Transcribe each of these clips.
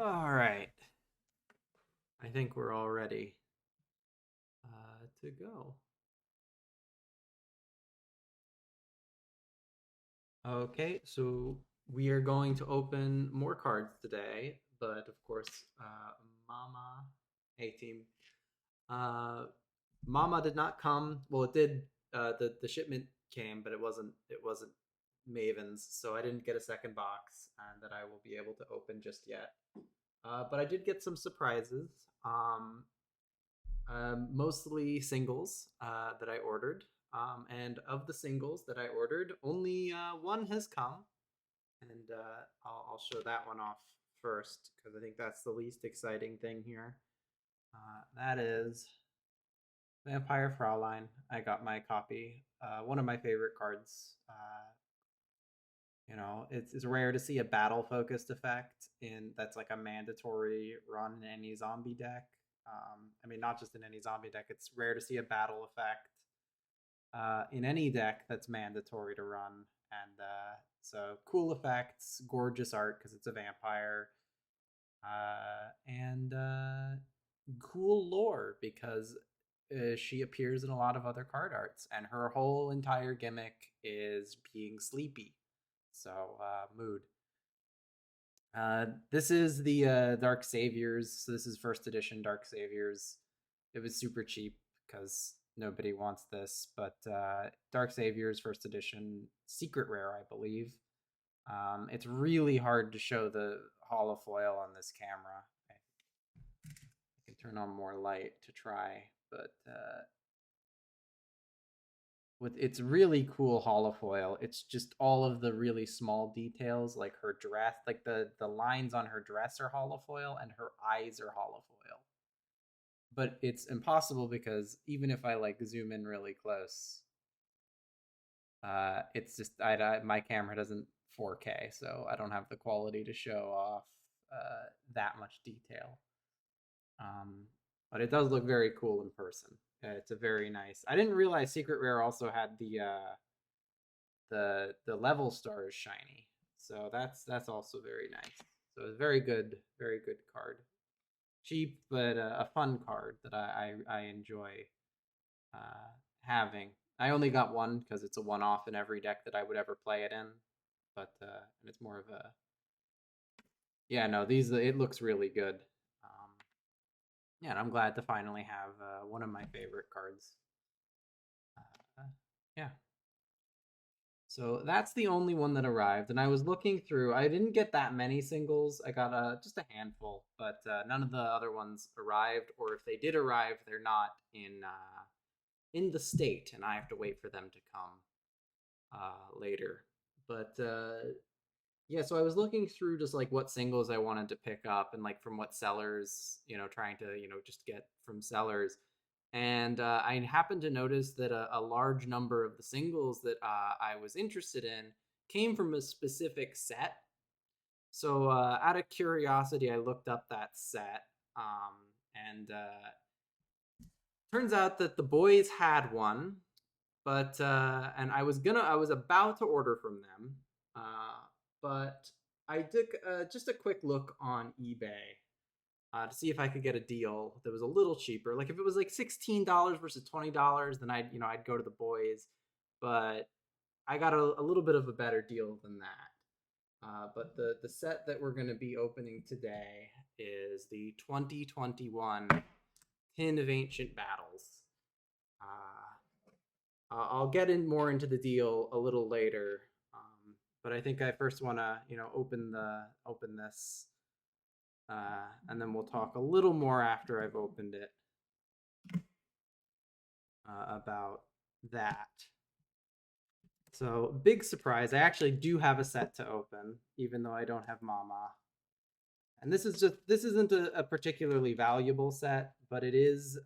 All right. I think we're all ready to go. Okay, so we are going to open more cards today, but of course, Mama, hey team, uh, Mama did not come. Well, it did. The shipment came, but it wasn't Maven's, so I didn't get a second box that I will be able to open just yet. But I did get some surprises. Mostly singles that I ordered. And of the singles that I ordered, only one has come. And I'll show that one off first because I think that's the least exciting thing here. That is Vampire Fraulein. I got my copy. One of my favorite cards. It's rare to see a battle focused effect in that's like a mandatory run in any zombie deck. I mean, not just in any zombie deck. It's rare to see a battle effect in any deck that's mandatory to run. And so cool effects, gorgeous art because it's a vampire, and cool lore because she appears in a lot of other card arts, and her whole entire gimmick is being sleepy. So mood. This is the Dark Saviors. So this is first edition Dark Saviors. It was super cheap because nobody wants this, but Dark Saviors first edition, secret rare, I believe. It's really hard to show the holofoil on this camera. I can turn on more light to try, but with its really cool holofoil. It's just all of the really small details, like her dress, like the lines on her dress are holofoil, and her eyes are holofoil. But it's impossible because even if I like zoom in really close, it's just my camera doesn't 4K, so I don't have the quality to show off that much detail. Um, but it does look very cool in person. It's a very nice. I didn't realize Secret Rare also had the level stars shiny. So that's also very nice. So it's very good card. Cheap, but a fun card that I enjoy having. I only got one because it's a one off in every deck that I would ever play it in. But and it's more of a yeah, no, these it looks really good. Yeah, and I'm glad to finally have one of my favorite cards. Yeah. So that's the only one that arrived, and I was looking through. I didn't get that many singles. I got just a handful, but none of the other ones arrived. Or if they did arrive, they're not in the state, and I have to wait for them to come later. But yeah, so I was looking through just like what singles I wanted to pick up, and like from what sellers, trying to just get from sellers. And I happened to notice that a large number of the singles that I was interested in came from a specific set. So, out of curiosity, I looked up that set, and turns out that the boys had one, but and I was about to order from them, but I took just a quick look on eBay to see if I could get a deal that was a little cheaper. Like if it was like $16 versus $20, then I'd go to the boys. But I got a little bit of a better deal than that. But the set that we're going to be opening today is the 2021 Tin of Ancient Battles. I'll get in more into the deal a little later, but I think I first want to open this, and then we'll talk a little more after I've opened it about that. So big surprise! I actually do have a set to open, even though I don't have Mama. And this isn't a particularly valuable set, but it is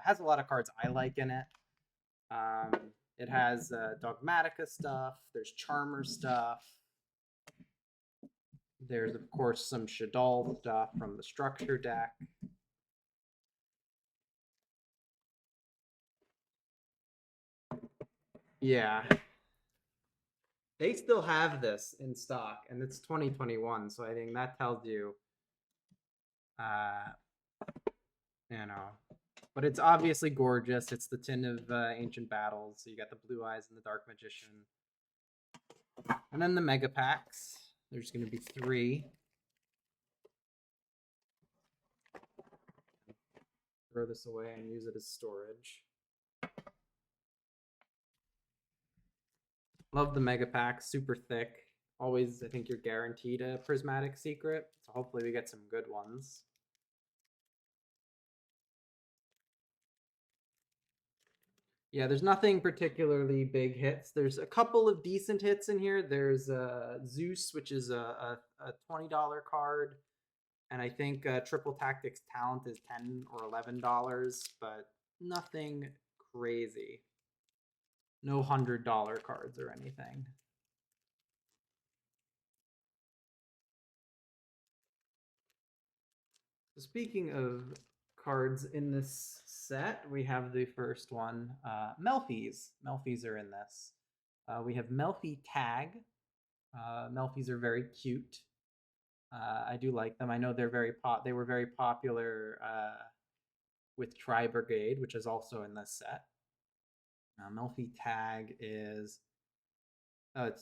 has a lot of cards I like in it. Um, it has Dogmatica stuff. There's Charmer stuff. There's of course some Shaddoll stuff from the structure deck. Yeah, they still have this in stock, and it's 2021, so I think that tells you Uh, you know, but it's obviously gorgeous. It's the Tin of Ancient Battles. So you got the Blue Eyes and the Dark Magician. And then the Mega Packs. There's going to be 3. Throw this away and use it as storage. Love the Mega Packs. Super thick. Always, I think you're guaranteed a Prismatic Secret. So hopefully we get some good ones. Yeah, there's nothing particularly big hits. There's a couple of decent hits in here. There's Zeus, which is a $20 card, and I think Triple Tactics Talent is $10 or $11, but nothing crazy. No $100 cards or anything. So speaking of cards in this set, we have the first one, Melfi's. Melfi's are in this. We have Melfi Tag. Melfi's are very cute. I do like them. I know they were very popular with Tri Brigade, which is also in this set. Melfi Tag is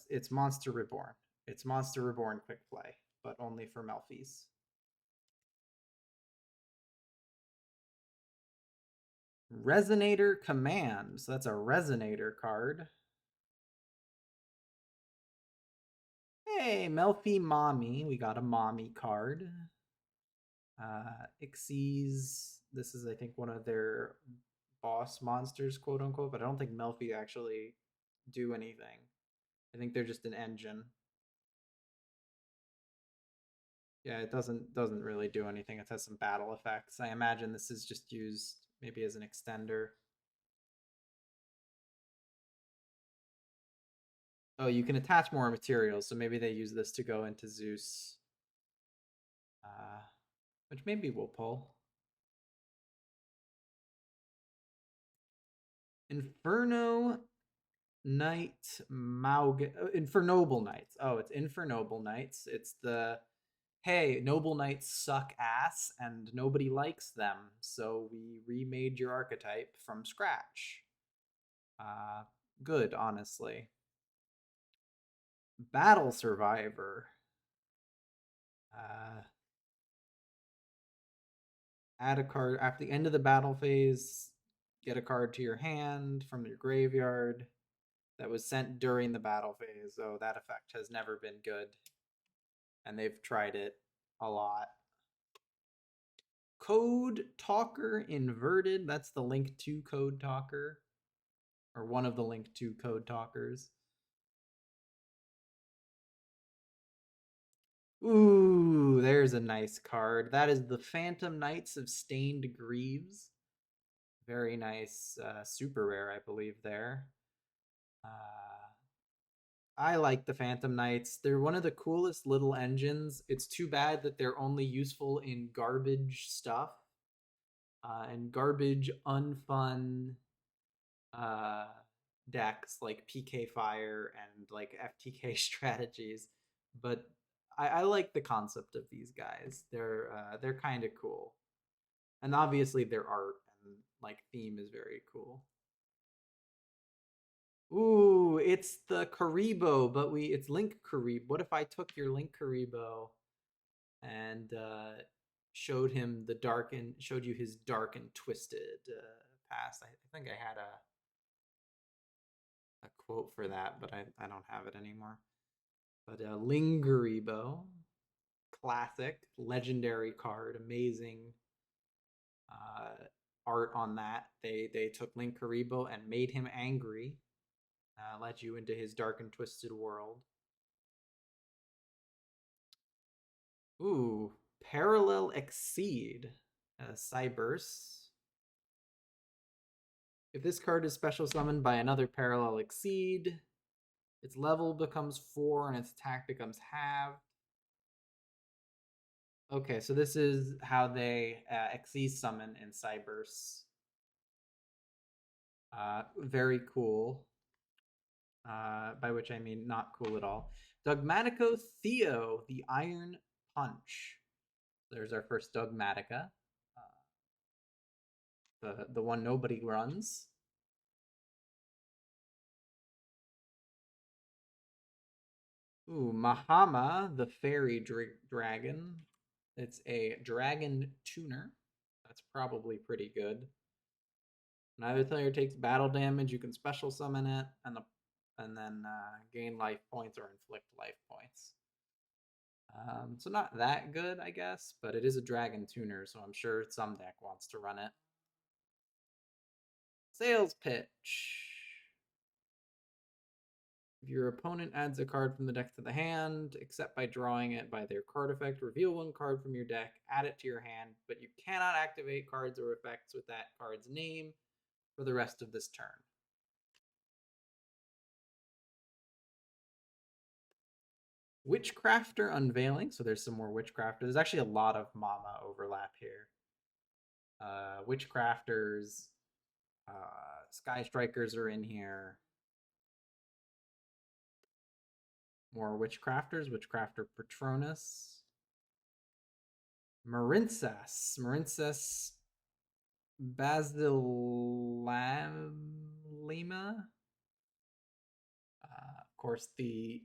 it's Monster Reborn. It's Monster Reborn Quick Play, but only for Melfi's. Resonator Command. So that's a Resonator card. Hey, Melfi Mommy. We got a Mommy card. Xyz. This is, I think, one of their boss monsters, quote unquote, but I don't think Melfi actually do anything. I think they're just an engine. Yeah, it doesn't really do anything. It has some battle effects. I imagine this is just used maybe as an extender. Oh, you can attach more materials, so maybe they use this to go into Zeus. Which maybe we'll pull. Inferno Knight Maug Infernoble Knights. Oh, it's Infernoble Knights. It's the hey, Noble Knights suck ass and nobody likes them, so we remade your archetype from scratch. Good, honestly. Battle Survivor. Add a card after the end of the battle phase. Get a card to your hand from your graveyard that was sent during the battle phase. So that effect has never been good. And they've tried it a lot. Code Talker Inverted. That's the Link 2 Code Talker. Or one of the Link 2 Code Talkers. Ooh, there's a nice card. That is the Phantom Knights of Stained Greaves. Very nice, super rare, I believe, there. I like the Phantom Knights. They're one of the coolest little engines. It's too bad that they're only useful in garbage stuff and garbage, unfun uh, decks like PK Fire and like FTK strategies. But I like the concept of these guys. They're kind of cool, and obviously their art and like theme is very cool. Ooh, it's the Karibo, but it's Link Karibo. What if I took your Link Karibo and showed you his dark and twisted past? I think I had a quote for that, but I don't have it anymore. But Lingaribo, classic, legendary card, amazing art on that. They took Link Karibo and made him angry, let you into his dark and twisted world. Ooh, Parallel Exceed, Cyberse. If this card is special summoned by another Parallel Exceed, its level becomes 4 and its attack becomes halved. Okay, so this is how they Exceed summon in Cyberse. Very cool. By which I mean not cool at all. Dogmatico Theo, the Iron Punch. There's our first Dogmatica, the one nobody runs. Ooh, Mahama, the fairy dragon. It's a dragon tuner. That's probably pretty good. Neither player takes battle damage. You can special summon it, and then gain life points or inflict life points. So not that good, I guess, but it is a dragon tuner, so I'm sure some deck wants to run it. Sales pitch. If your opponent adds a card from the deck to the hand, except by drawing it by their card effect, reveal one card from your deck, add it to your hand, but you cannot activate cards or effects with that card's name for the rest of this turn. Witchcrafter Unveiling. So there's some more Witchcrafter. There's actually a lot of Mama overlap here. Witchcrafters, Sky Strikers are in here. More Witchcrafters. Witchcrafter Patronus. Marincess Basilamima. Of course, the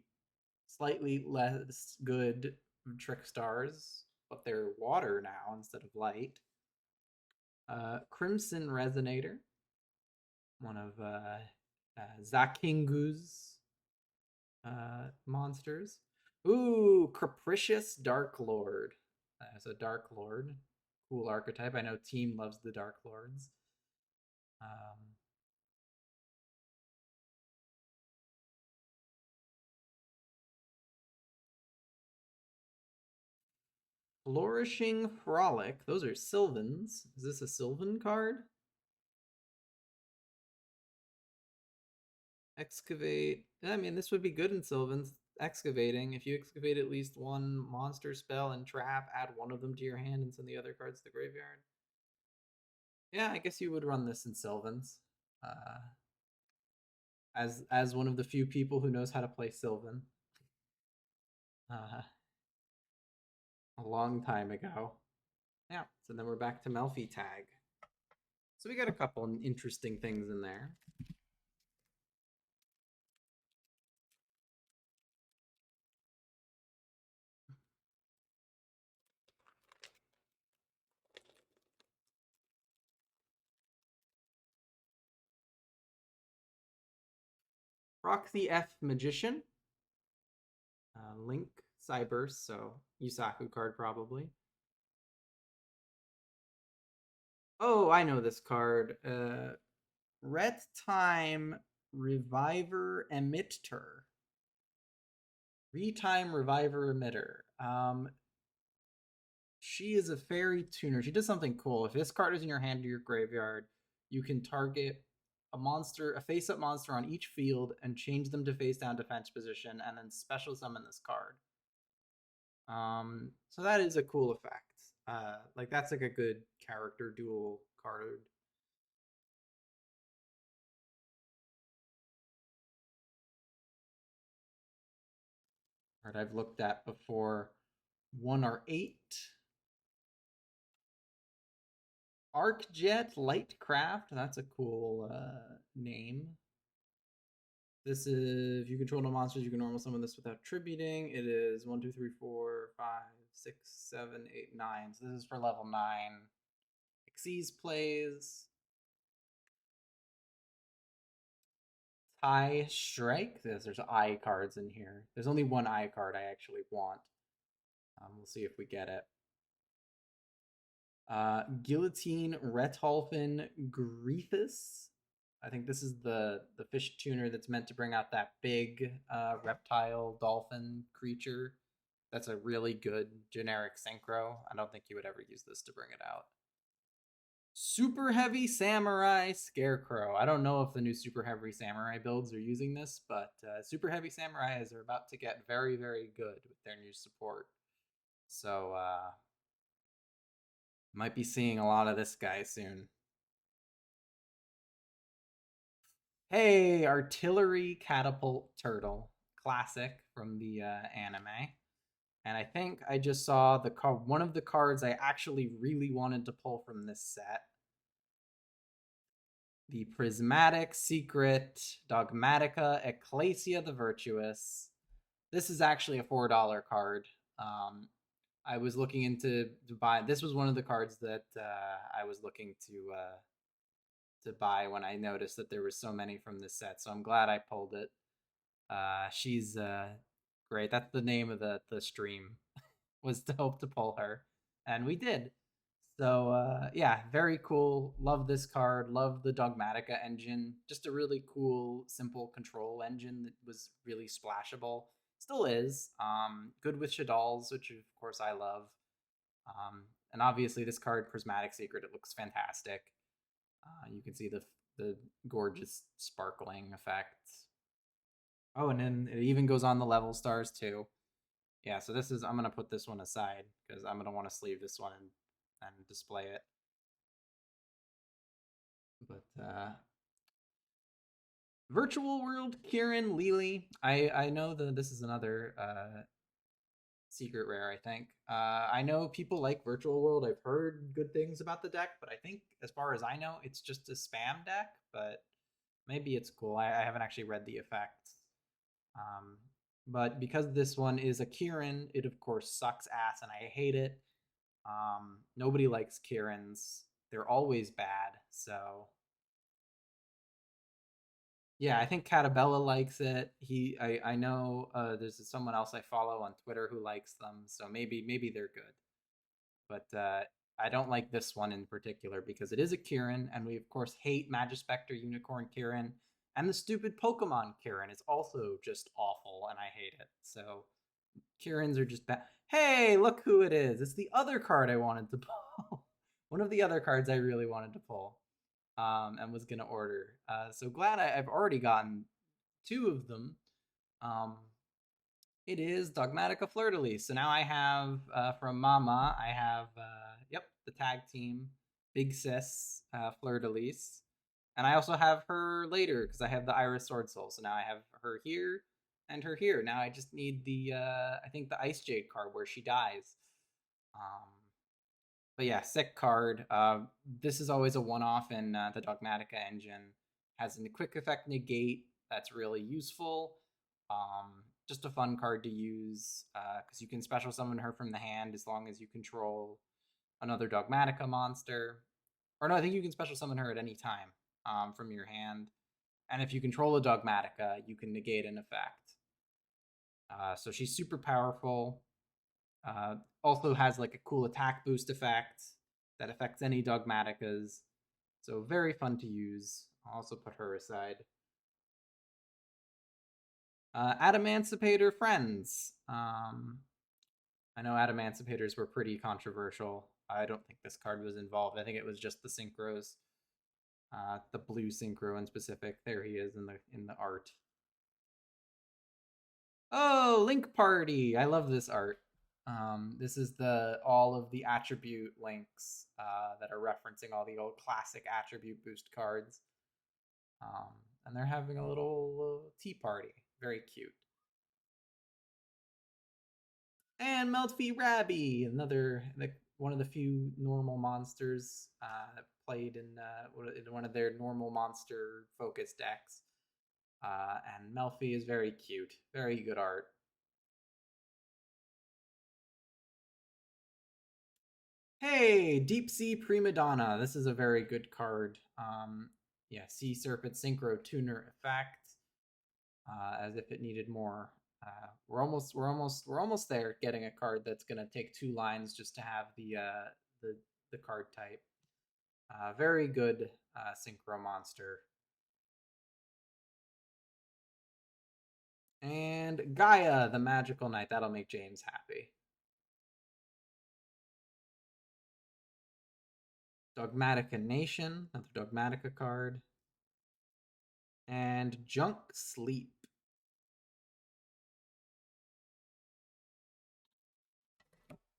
slightly less good Trickstars, but they're water now instead of light. Crimson Resonator, one of Zakingu's monsters. Ooh, Capricious Dark Lord. As a Dark Lord. Cool archetype. I know Team loves the Dark Lords. Flourishing Frolic. Those are Sylvans. Is this a Sylvan card? Excavate. I mean, this would be good in Sylvans. Excavating. If you excavate at least one monster, spell, and trap, add one of them to your hand and send the other cards to the graveyard. Yeah, I guess you would run this in Sylvans. As one of the few people who knows how to play Sylvan. A long time ago. Yeah, so then we're back to Melfi Tag. So we got a couple interesting things in there. Proxy F Magician. Link Cyburst, so Yusaku card probably. Oh, I know this card. Ret Time Reviver Emitter. Retime Reviver Emitter. She is a fairy tuner. She does something cool. If this card is in your hand or your graveyard, you can target a face-up monster on each field and change them to face-down defense position, and then special summon this card. So that is a cool effect. Like that's like a good character duel card. Card I've looked at before. 1 or 8. Arcjet Lightcraft. That's a cool name. This is if you control no monsters, you can normal summon this without tributing. It is 1, 2, 3, 4, 5, 6, 7, 8, 9. So this is for level 9. Xyz plays. Tie Strike. There's eye cards in here. There's only one eye card I actually want. We'll see if we get it. Guillotine Retolfin Griefus. I think this is the fish tuner that's meant to bring out that big reptile dolphin creature. That's a really good generic synchro. I don't think you would ever use this to bring it out. Super Heavy Samurai Scarecrow. I don't know if the new Super Heavy Samurai builds are using this, but Super Heavy Samurais are about to get very, very good with their new support. So, might be seeing a lot of this guy soon. Hey, Artillery Catapult Turtle. Classic from the anime. And I think I just saw the card, one of the cards I actually really wanted to pull from this set. The Prismatic Secret Dogmatica Ecclesia the Virtuous. This is actually a $4 card. Um, I was looking into to buy. This was one of the cards that I was looking to buy when I noticed that there were so many from this set. So I'm glad I pulled it. She's great. That's the name of the stream, was to hope to pull her, and we did. So yeah, very cool. Love this card. Love the Dogmatica engine. Just a really cool, simple control engine that was really splashable. Still is. Good with Shaddolls, which of course I love. And obviously this card, Prismatic Secret, it looks fantastic. You can see the gorgeous sparkling effects. Oh, and then it even goes on the level stars too. Yeah, so this is, I'm gonna put this one aside because I'm gonna want to sleeve this one and display it. But Virtual World, Kieran, Lily. I know that this is another secret rare, I think. I know people like Virtual World. I've heard good things about the deck, but I think as far as I know, it's just a spam deck, but maybe it's cool. I haven't actually read the effects. Um, but because this one is a Kieran, it of course sucks ass and I hate it. Nobody likes Kierans. They're always bad. So yeah, I think Catabella likes it. I know there's someone else I follow on Twitter who likes them, so maybe they're good. But I don't like this one in particular because it is a Kieran, and we of course hate Magispector Unicorn Kieran, and the stupid Pokemon Kieran is also just awful, and I hate it. So Kierans are just bad. Hey, look who it is! It's the other card I wanted to pull. One of the other cards I really wanted to pull, and was gonna order. So glad I've already gotten two of them. Um, it is Dogmatica Fleur de Lis. So now I have from Mama, I have yep, the tag team, Big Sis Fleur de Lis, and I also have her later because I have the Iris Sword Soul. So now I have her here and her here. Now I just need the I think the Ice Jade card where she dies. Um, but yeah, sick card. This is always a one-off in the Dogmatica engine. Has a quick effect negate that's really useful. Just a fun card to use because you can special summon her from the hand as long as you control another Dogmatica monster. Or no, I think you can special summon her at any time from your hand. And if you control a Dogmatica, you can negate an effect. So she's super powerful. Also has like a cool attack boost effect that affects any Dogmaticas. So very fun to use. I'll also put her aside. Adamancipator Friends. I know Adamancipators were pretty controversial. I don't think this card was involved. I think it was just the synchros. The blue synchro in specific. There he is in the art. Oh, Link Party! I love this art. This is the all of the attribute links that are referencing all the old classic attribute boost cards, um, and they're having a little tea party. Very cute. And Meltfee Rabby, another one of the few normal monsters played in one of their normal monster focus decks. And Melfi is very cute, very good art. Hey, Deep Sea Prima Donna. This is a very good card. Yeah, Sea Serpent Synchro Tuner effect. As if it needed more. We're almost there. Getting a card that's gonna take 2 lines just to have the card type. Very good synchro monster. And Gaia, the Magical Knight. That'll make James happy. Dogmatica Nation, another Dogmatica card. And Junk Sleep.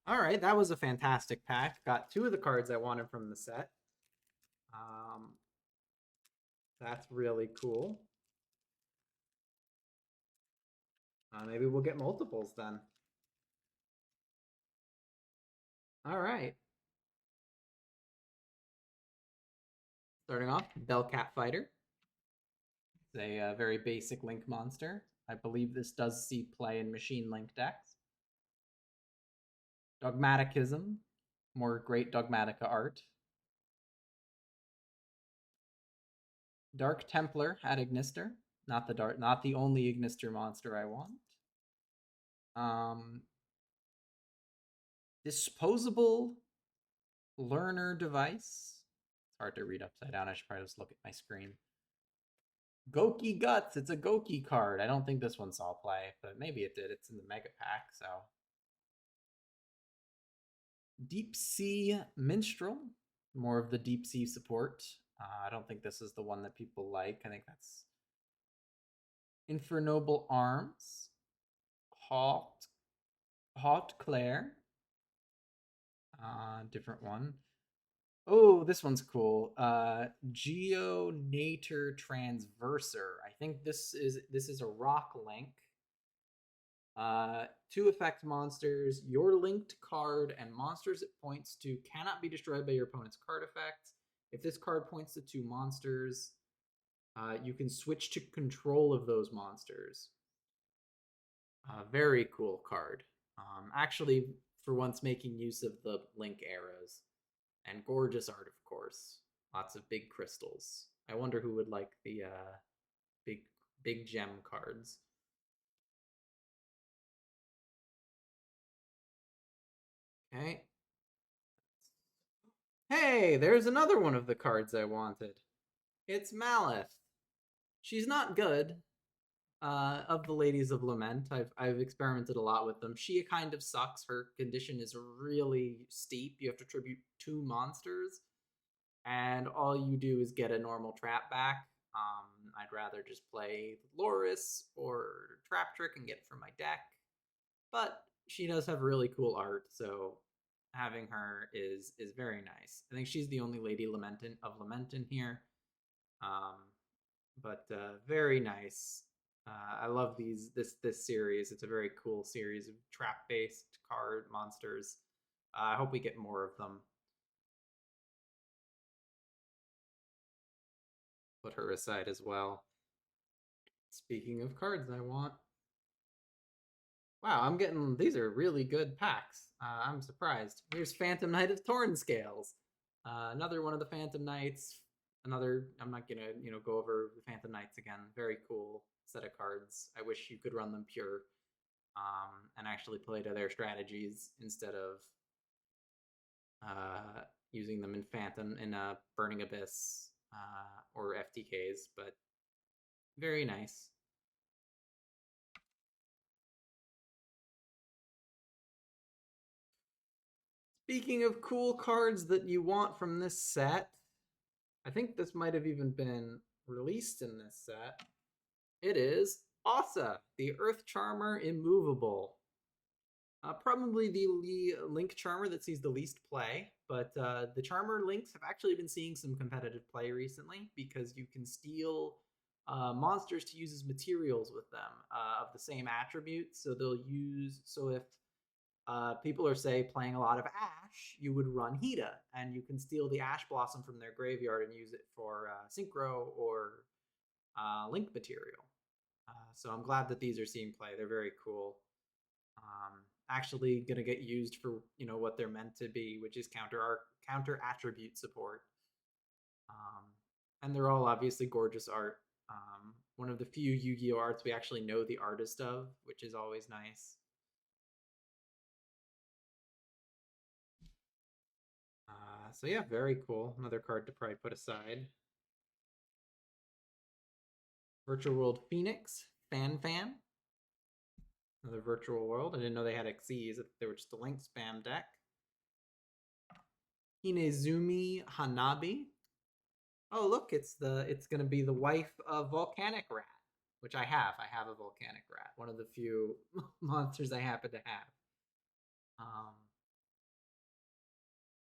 All right, that was a fantastic pack. Got 2 of the cards I wanted from the set. Um, that's really cool. Maybe we'll get multiples then. All right. Starting off, Bellcat Fighter. It's a very basic Link monster. I believe this does see play in Machine Link decks. Dogmaticism, more great Dogmatica art. Dark Templar at Ignister, not the only Ignister monster I want. Disposable learner device. It's hard to read upside down. I should probably just look at my screen. Goki Guts. It's a Goki card. I don't think this one saw play, but maybe it did. It's in the Mega Pack, so. Deep Sea Minstrel. More of the Deep Sea support. I don't think this is the one that people like. I think that's Infernoble Arms. Hot Claire. Different one. Oh, this one's cool. Geonator Transverser. I think this is a rock link. 2 effect monsters. Your linked card and monsters it points to cannot be destroyed by your opponent's card effects. If this card points to 2 monsters, you can switch to control of those monsters. Very cool card. Actually, for once, making use of the Link arrows. And gorgeous art, of course. Lots of big crystals. I wonder who would like the big gem cards. Okay. Hey, there's another one of the cards I wanted. It's Malith. She's not good. Of the Ladies of Lament, I've experimented a lot with them. She kind of sucks. Her condition is really steep. You have to tribute 2 monsters, and all you do is get a normal trap back. I'd rather just play Loris or Trap Trick and get it from my deck. But she does have really cool art, so having her is very nice. I think she's the only Lady Lamentant of Lamentant here. But very nice. I love this series. It's a very cool series of trap-based card monsters. I hope we get more of them. Put her aside as well. Speaking of cards I want. Wow, I'm getting, these are really good packs. I'm surprised. Here's Phantom Knight of Tornscales. Another one of the Phantom Knights. Another, I'm not gonna, go over the Phantom Knights again. Very cool set of cards. I wish you could run them pure, and actually play to their strategies instead of using them in Phantom, in Burning Abyss, or FTKs, but very nice. Speaking of cool cards that you want from this set, I think this might have even been released in this set. It is Ossa, the Earth Charmer Immovable. Probably the Link Charmer that sees the least play, but the Charmer Links have actually been seeing some competitive play recently because you can steal monsters to use as materials with them of the same attribute. So they'll use, so if people are, say, playing a lot of Ash, you would run Hida, and you can steal the Ash Blossom from their graveyard and use it for Synchro or Link material. So I'm glad that these are seeing play. They're very cool. Actually going to get used for what they're meant to be, which is counter attribute support. And they're all obviously gorgeous art. One of the few Yu-Gi-Oh arts we actually know the artist of, which is always nice. So yeah, very cool. Another card to probably put aside. Virtual World Phoenix, Fan. Another Virtual World. I didn't know they had Xyz. They were just a Link spam deck. Hinezumi Hanabi. Oh, look, it's going to be the wife of Volcanic Rat, which I have. I have a Volcanic Rat, one of the few monsters I happen to have.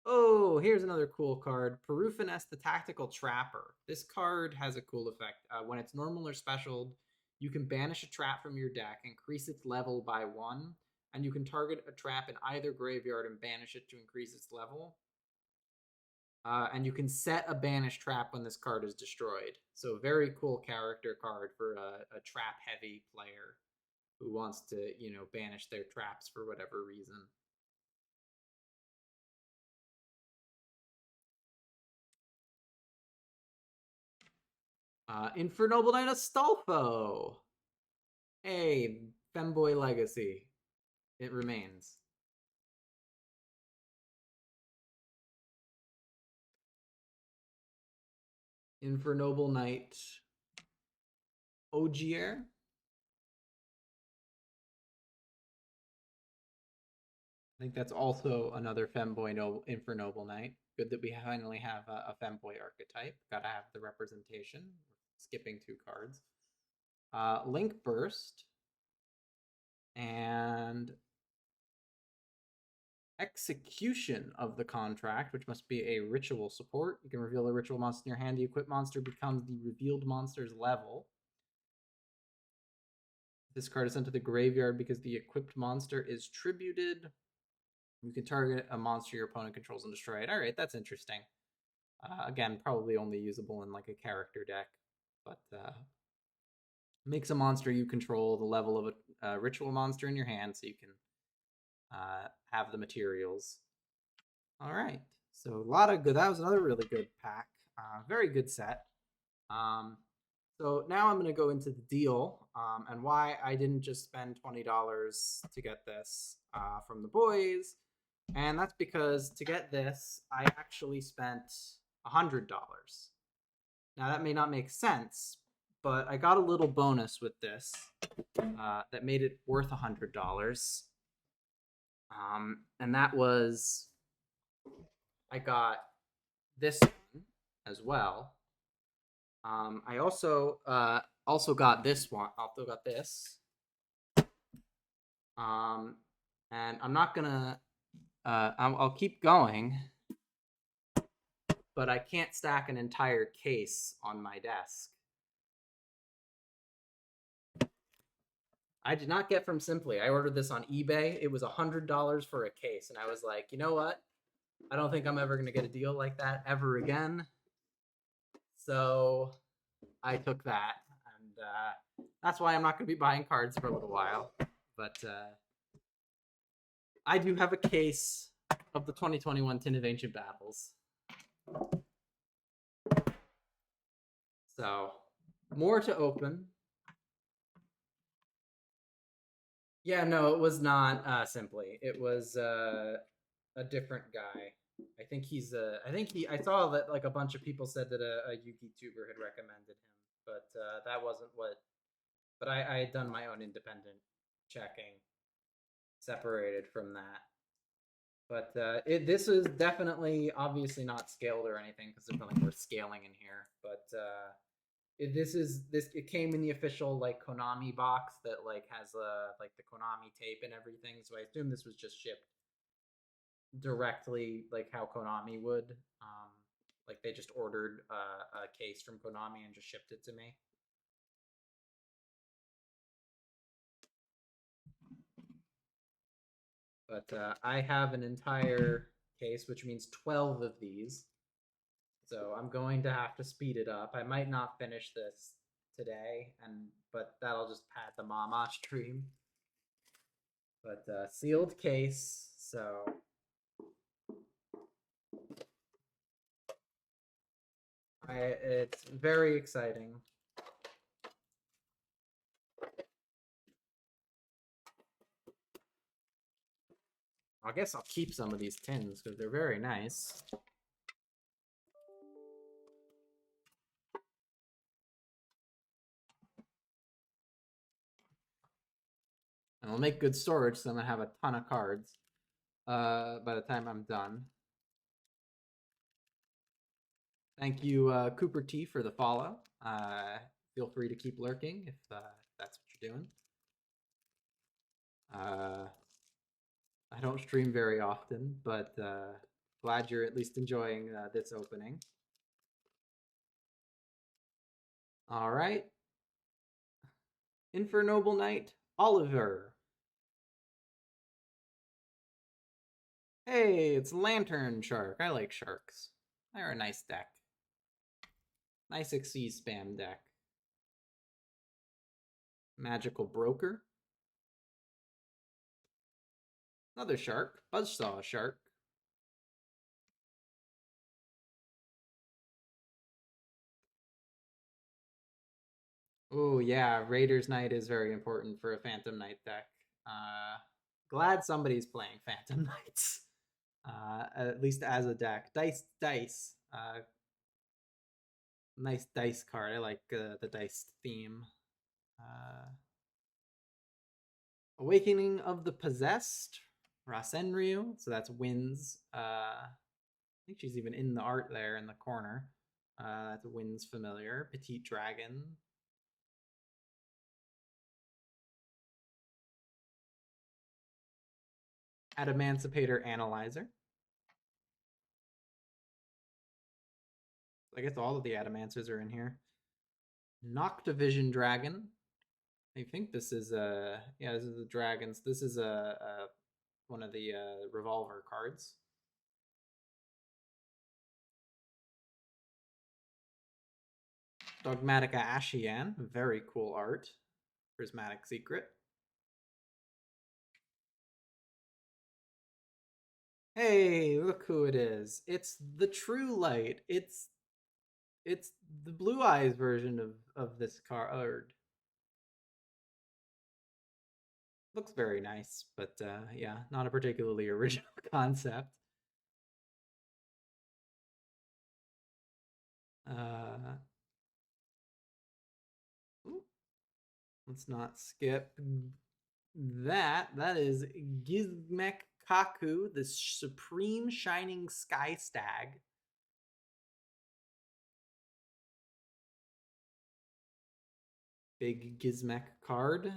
Oh, here's another cool card. Perufiness the Tactical Trapper. This card has a cool effect. When it's normal or special, you can banish a trap from your deck, increase its level by 1, and you can target a trap in either graveyard and banish it to increase its level. And you can set a banish trap when this card is destroyed. So very cool character card for a trap-heavy player who wants to, banish their traps for whatever reason. Infernoble Knight Astolfo. Hey, Femboy Legacy. It remains. Infernoble Knight Ogier. I think that's also another Femboy Infernoble Knight. Good that we finally have a Femboy archetype. Gotta have the representation. Skipping 2 cards. Link Burst. And Execution of the Contract, which must be a ritual support. You can reveal a ritual monster in your hand. The equipped monster becomes the revealed monster's level. This card is sent to the graveyard because the equipped monster is tributed. You can target a monster your opponent controls and destroy it. All right, that's interesting. Again, probably only usable in like a character deck, but makes a monster you control the level of a ritual monster in your hand, so you can have the materials. All right, so a lot of good. That was another really good pack. Very good set. So now I'm going to go into the deal and why I didn't just spend $20 to get this from the boys. And that's because to get this, I actually spent $100. Now that may not make sense, but I got a little bonus with this that made it worth $100. And that was, I got this one as well. I also got this one. Also got this. And I'm not gonna. I'll keep going, but I can't stack an entire case on my desk. I did not get from Simply. I ordered this on eBay. It was $100 for a case, and I was like, you know what? I don't think I'm ever gonna get a deal like that ever again. So I took that, and that's why I'm not going to be buying cards for a little while. But I do have a case of the 2021 Tin of Ancient Battles. So, more to open. Yeah, no, it was not Simply. It was a different guy. I think I saw that like a bunch of people said that a Yugi tuber had recommended him, but that wasn't what. But I had done my own independent checking, separated from that. But this is definitely, obviously not scaled or anything because there's nothing worth scaling in here. But it came in the official like Konami box that like has like the Konami tape and everything. So I assume this was just shipped directly like how Konami would. Like they just ordered a case from Konami and just shipped it to me. But I have an entire case, which means 12 of these. So I'm going to have to speed it up. I might not finish this today, but that'll just pad the Mama stream. But sealed case, so it's very exciting. I guess I'll keep some of these tins because they're very nice. And I'll make good storage, so I'm gonna have a ton of cards by the time I'm done. Thank you, Cooper T, for the follow. Feel free to keep lurking if that's what you're doing. I don't stream very often, but glad you're at least enjoying this opening. All right. Infernoble Knight Oliver. Hey, it's Lantern Shark. I like sharks. They're a nice deck. Nice Xyz spam deck. Magical Broker. Another shark. Buzzsaw Shark. Oh yeah, Raiders Knight is very important for a Phantom Knight deck. Glad somebody's playing Phantom Knights. At least as a deck. Dice. Nice dice card. I like the dice theme. Awakening of the Possessed. Rasenryu. So that's wins. I think she's even in the art there in the corner. That's wins familiar. Petite Dragon. Adamancipator Analyzer. I guess all of the Adamancers are in here. Noctivision Dragon. I think this is this is the dragons. This is a one of the revolver cards. Dogmatica Ashian, very cool art. Prismatic Secret. Hey, look who it is. It's the True Light. It's the Blue Eyes version of this card. Looks very nice, but yeah, not a particularly original concept. Uh, let's not skip that. That is Gizmek Kaku, the Supreme Shining Sky Stag. Big Gizmek card.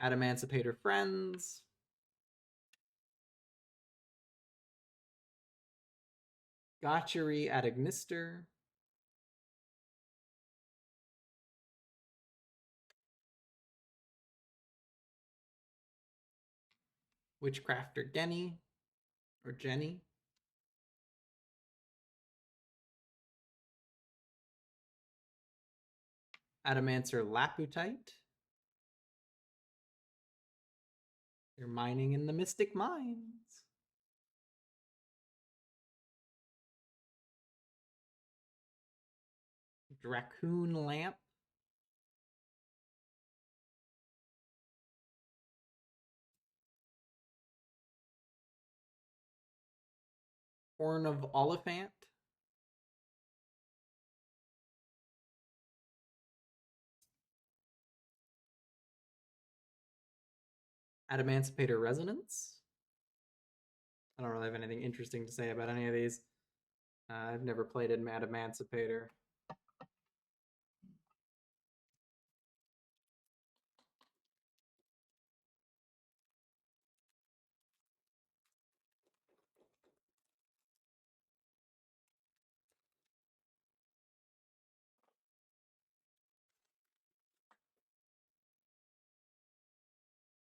Adamancipator Friends. Gotchery Adagnister. Witchcrafter Genny. Or Jenny. Adamancer Laputite. You're mining in the Mystic Mines. Dracoon Lamp. Horn of Oliphant. Adamancipator Resonance. I don't really have anything interesting to say about any of these. I've never played an Adamancipator.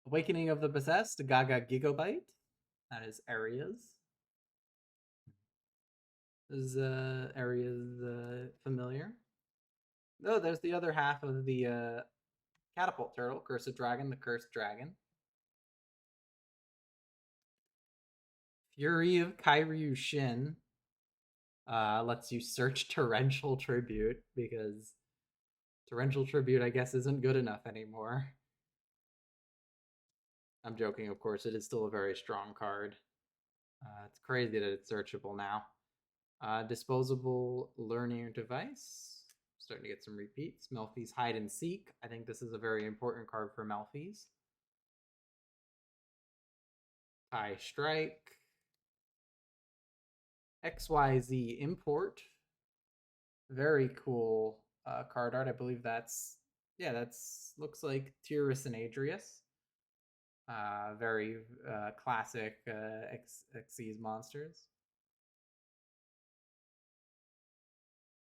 Awakening of the Possessed, Gaga Gigabyte. That is Areas. Is Areas familiar? Oh, there's the other half of the Catapult Turtle, Cursed Dragon, the Cursed Dragon. Fury of Kairyu Shin lets you search Torrential Tribute because Torrential Tribute, I guess, isn't good enough anymore. I'm joking, of course. It is still a very strong card. It's crazy that it's searchable now. Disposable learning device. Starting to get some repeats. Melfi's Hide and Seek. I think this is a very important card for Melfi's. TIE Strike. XYZ Import. Very cool card art. I believe that's looks like Tyrus and Adrius. Very classic Xyz monsters.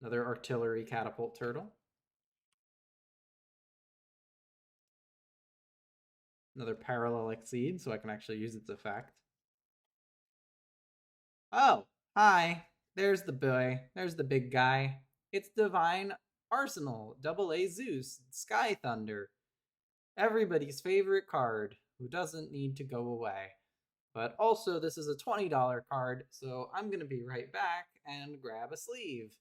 Another artillery catapult turtle. Another parallel Xyz, so I can actually use its effect. Oh, hi. There's the boy. There's the big guy. It's Divine Arsenal, Double A Zeus, Sky Thunder. Everybody's favorite card who doesn't need to go away. But also, this is a $20 card, so I'm going to be right back and grab a sleeve.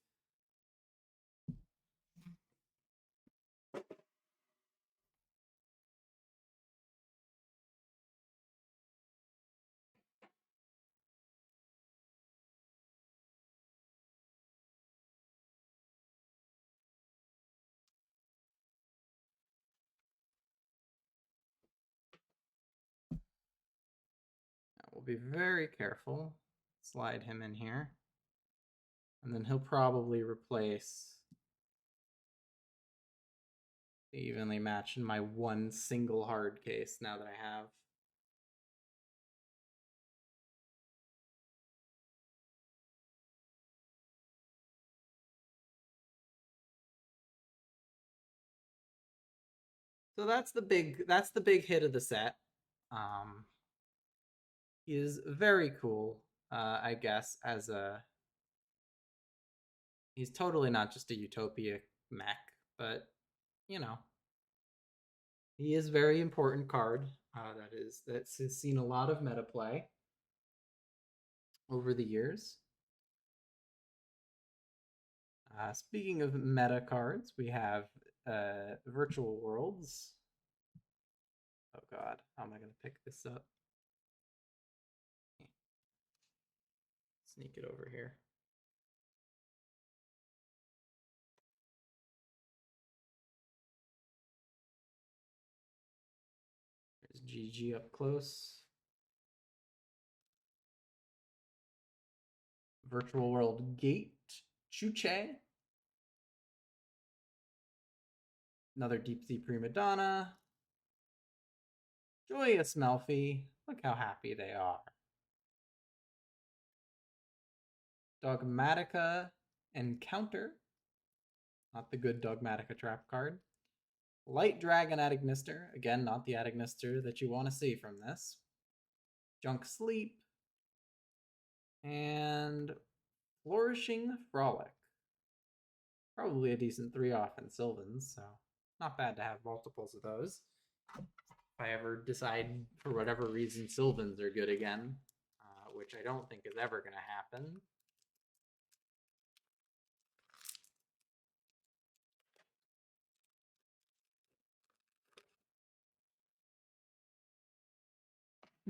We'll be very careful. Slide him in here. And then he'll probably replace evenly match in my one single hard case now that I have. So that's the big hit of the set. Um, he is very cool, I guess, as a he's totally not just a Utopia mech, but you know, he is very important card. That's seen a lot of meta play over the years. Speaking of meta cards, we have Virtual Worlds. Oh god, how am I going to pick this up? Sneak it over here. There's GG up close. Virtual World Gate, Chuche. Another Deep Sea Prima Donna. Joyous Melfi. Look how happy they are. Dogmatica Encounter. Not the good Dogmatica trap card. Light Dragon Adagnister. Again, not the Adagnister that you want to see from this. Junk Sleep. And Flourishing Frolic. Probably a decent 3-off in Sylvans, so not bad to have multiples of those. If I ever decide, for whatever reason, Sylvans are good again, which I don't think is ever going to happen.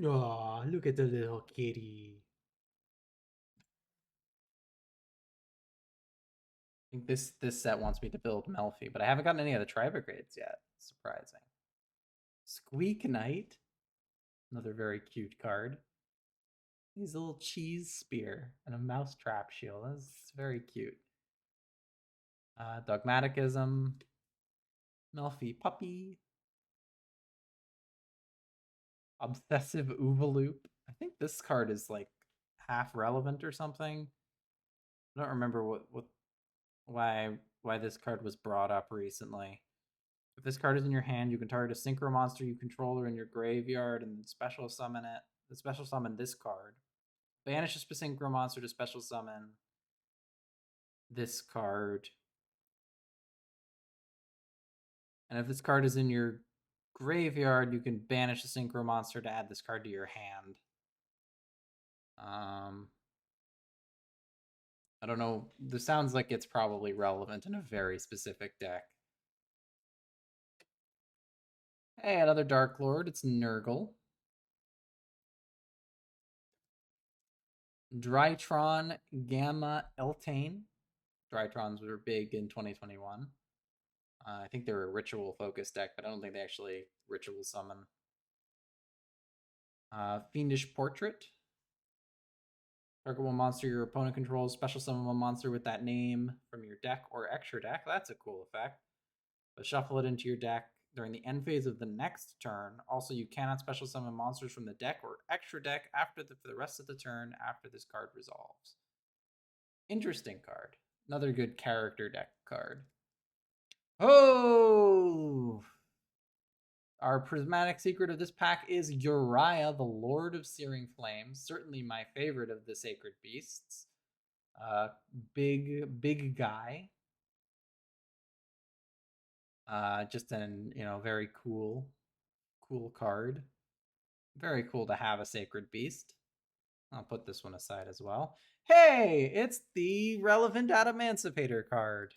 Oh, look at the little kitty. I think this set wants me to build Melfi, but I haven't gotten any of the Tribergrades yet. Surprising. Squeak Knight. Another very cute card. He's a little cheese spear and a mouse trap shield. That's very cute. Dogmaticism. Melfi Puppy. Obsessive Oovaloop. I think this card is like half relevant or something. I don't remember why this card was brought up recently. If this card is in your hand, you can target a synchro monster you control or in your graveyard and special summon it. Special summon this card. Banish a synchro monster to special summon this card. And if this card is in your graveyard, you can banish a synchro monster to add this card to your hand. I don't know. This sounds like it's probably relevant in a very specific deck. Hey, another Dark Lord. It's Nurgle. Drytron Gamma Eltane. Drytrons were big in 2021. I think they were a ritual focused deck, but I don't think they actually ritual summon. Fiendish Portrait. Target one monster your opponent controls, special summon one monster with that name from your deck or extra deck. That's a cool effect. But shuffle it into your deck during the end phase of the next turn. Also, you cannot special summon monsters from the deck or extra deck for the rest of the turn after this card resolves. Interesting card. Another good character deck card. Oh! Our prismatic secret of this pack is Uriah, the Lord of Searing Flames. Certainly my favorite of the sacred beasts. Big guy. Just an very cool card. Very cool to have a sacred beast. I'll put this one aside as well. Hey, it's the relevant Adamantipator card.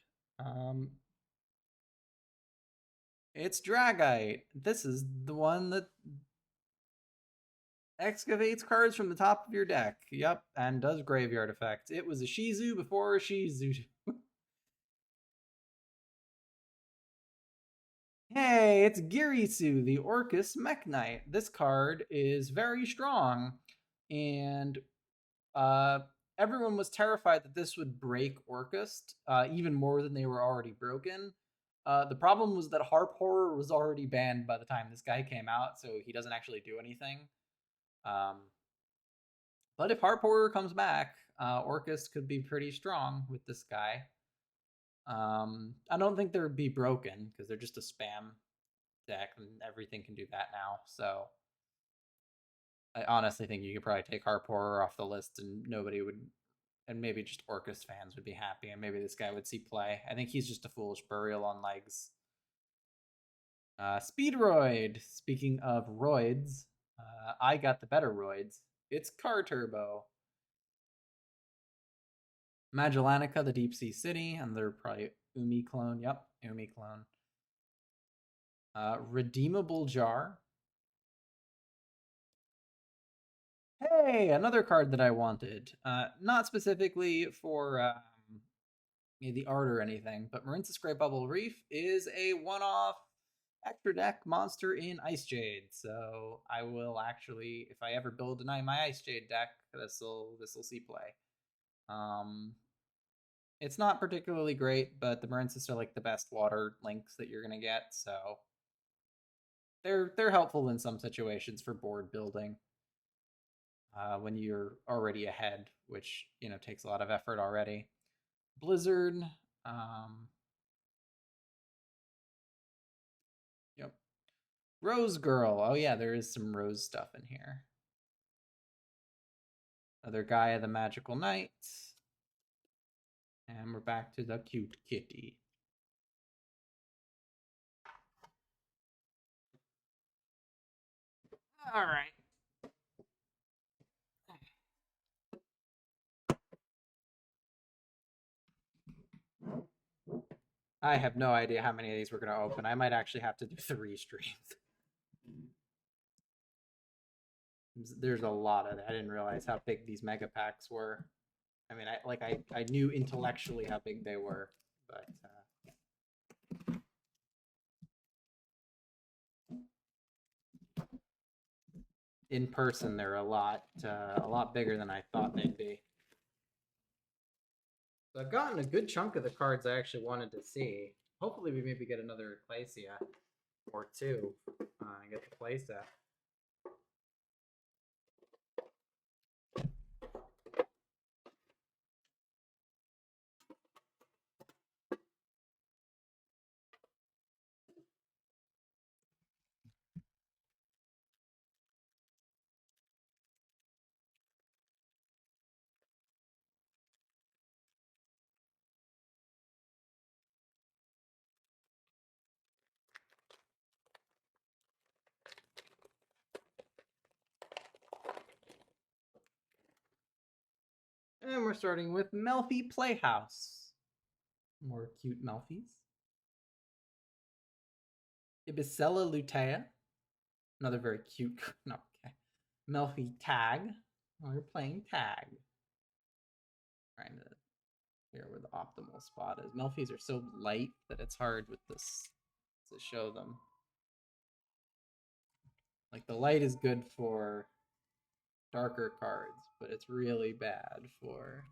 It's Dragite. This is the one that excavates cards from the top of your deck. Yep, and does graveyard effects. It was a Shizu before a Shizu. Hey, it's Girisu, the Orcus Mech Knight. This card is very strong, and everyone was terrified that this would break Orcus even more than they were already broken. The problem was that Harp Horror was already banned by the time this guy came out, so he doesn't actually do anything. But if Harp Horror comes back, Orcus could be pretty strong with this guy. I don't think they'd be broken because they're just a spam deck and everything can do that now. So I honestly think you could probably take Harp Horror off the list and nobody would, and maybe just Orcus fans would be happy, and maybe this guy would see play. I think he's just a foolish burial on legs. Speedroid. Speaking of roids, I got the better roids. It's Car Turbo. Magellanica, the Deep Sea City, and they're probably Umi clone. Yep, Umi clone. Redeemable Jar. Hey, another card that I wanted. Not specifically for the art or anything, but Marincess Great Bubble Reef is a one-off extra deck monster in Ice Jade. So I will actually, if I ever build my Ice Jade deck, this'll see play. It's not particularly great, but the Marincess are like the best water links that you're gonna get, so they're helpful in some situations for board building. When you're already ahead, which takes a lot of effort already. Blizzard. Yep. Rose Girl. Oh yeah, there is some Rose stuff in here. Another Gaia the Magical Knight. And we're back to the cute kitty. All right. I have no idea how many of these we're going to open. I might actually have to do 3 streams. There's a lot of that. I didn't realize how big these mega packs were. I mean, I knew intellectually how big they were, but in person they're a lot bigger than I thought they'd be. So I've gotten a good chunk of the cards I actually wanted to see. Hopefully we maybe get another Ecclesia or 2 and get the playset. And we're starting with Melfi Playhouse. More cute Melfis. Ibicella Lutea. Another very cute. No, okay. Melfi Tag. Oh, we're playing tag. Trying to figure out where the optimal spot is. Melfis are so light that it's hard with this to show them. Like the light is good for darker cards, but it's really bad for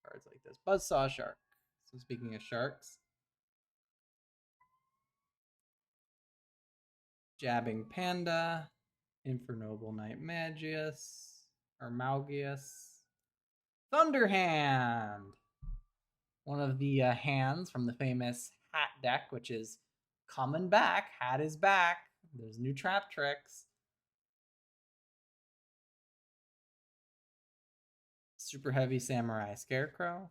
cards like this. Buzzsaw Shark. So speaking of sharks, Jabbing Panda, Infernoble Knight Magius, Armalgius, Thunderhand. One of the hands from the famous Hat deck, which is coming back. Hat is back. There's new trap tricks. Super heavy samurai scarecrow.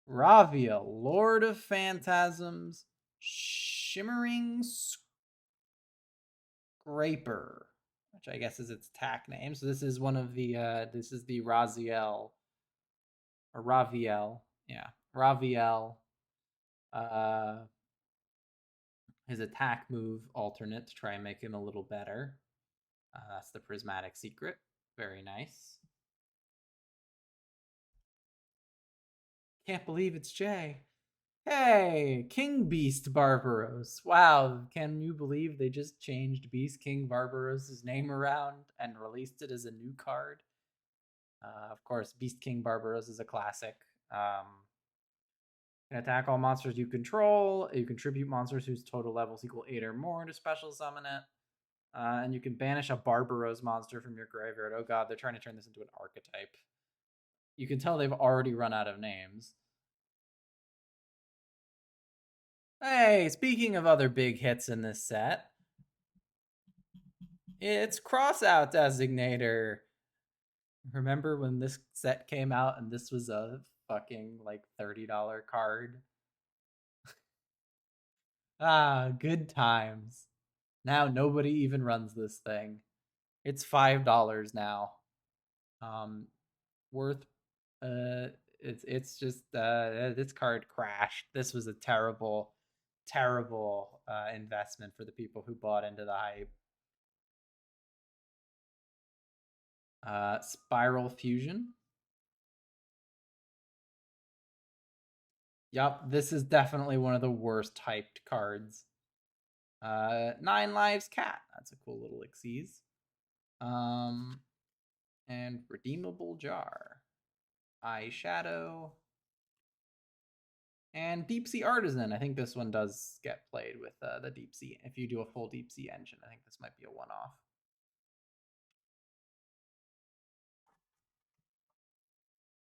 Ravia, Lord of Phantasms, Shimmering Scraper, which I guess is its attack name. So this is one of the this is the Raziel or Raviel. Yeah. Raviel. Uh his attack move alternate to try and make him a little better. That's the Prismatic Secret. Very nice. Can't believe it's Jay. Hey, King Beast Barbaros. Wow, can you believe they just changed Beast King Barbaros' name around and released it as a new card? Of course, Beast King Barbaros is a classic. Can attack all monsters you control. You contribute monsters whose total levels equal 8 or more to special summon it. And you can banish a Barbaros monster from your graveyard. Oh god, they're trying to turn this into an archetype. You can tell they've already run out of names. Hey, speaking of other big hits in this set, it's Crossout Designator. Remember when this set came out and this was a fucking like $30 card? Ah, good times. Now nobody even runs this thing. It's $5 now. Worth it's just this card crashed. This was a terrible investment for the people who bought into the hype. Spiral Fusion. Yup, this is definitely one of the worst hyped cards. 9 Lives Cat. That's a cool little Xyz. And Redeemable Jar. Eyeshadow. And Deep Sea Artisan. I think this one does get played with the Deep Sea. If you do a full Deep Sea engine, I think this might be a one-off.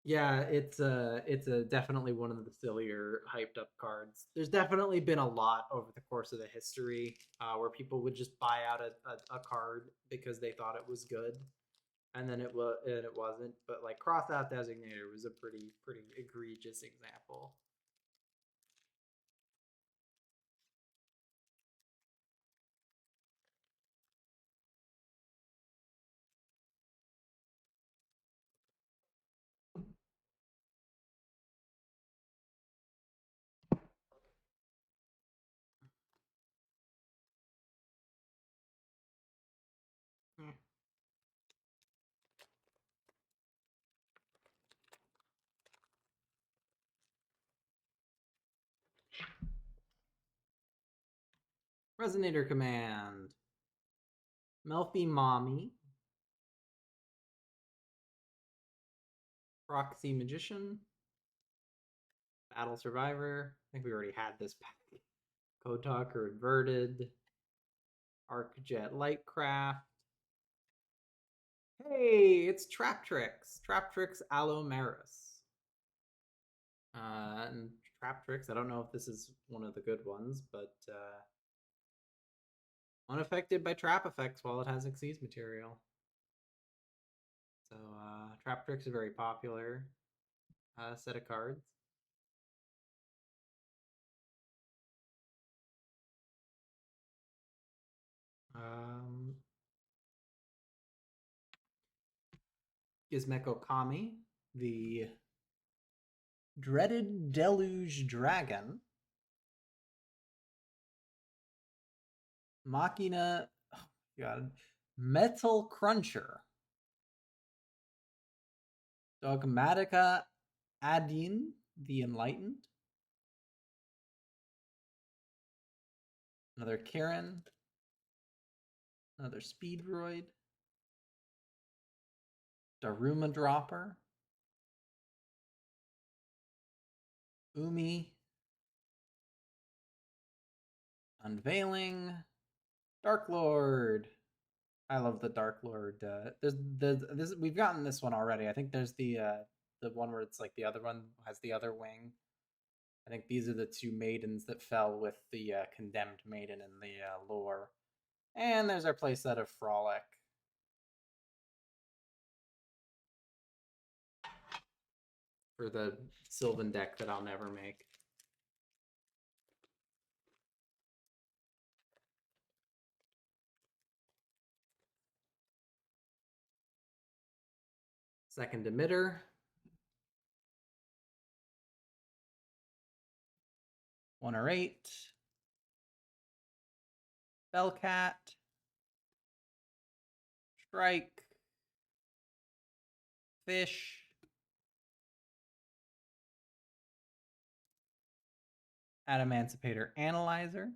Yeah, it's a definitely one of the sillier hyped up cards. There's definitely been a lot over the course of the history where people would just buy out a card because they thought it was good, and then it wasn't. But like Crossout Designator was a pretty egregious example. Yeah. Resonator Command. Melfi Mommy. Proxy Magician. Battle Survivor. I think we already had this pack. Code Talker Inverted. Arcjet Lightcraft. Hey, it's Trap Tricks. Trap Tricks Alomeris. And Trap Tricks, I don't know if this is one of the good ones, but unaffected by trap effects while it has Xyz material. So Trap Tricks is a very popular set of cards. Gizmeko Kami, the Dreaded Deluge Dragon. Machina, oh god, Metal Cruncher. Dogmatica Adin, the Enlightened. Another Karen. Another Speedroid. Daruma Dropper. Umi. Unveiling. Dark Lord. I love the Dark Lord. We've gotten this one already. I think there's the one where it's like the other one has the other wing. I think these are the two maidens that fell with the condemned maiden in the lore. And there's our playset of Frolic. For the Sylvan deck that I'll never make. Second emitter. One or eight. Bellcat. Strike. Fish. Adamancipator Analyzer.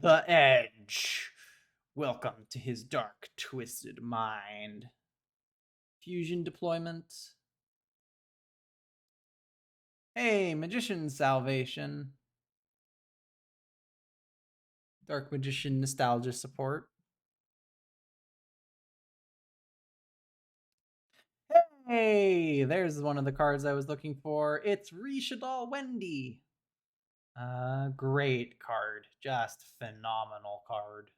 The Edge. Welcome to his dark, twisted mind. Fusion deployment. Hey, Magician's Salvation. Dark Magician Nostalgia Support. Hey, there's one of the cards I was looking for. It's Rishadal Wendy. Great card. Just phenomenal card.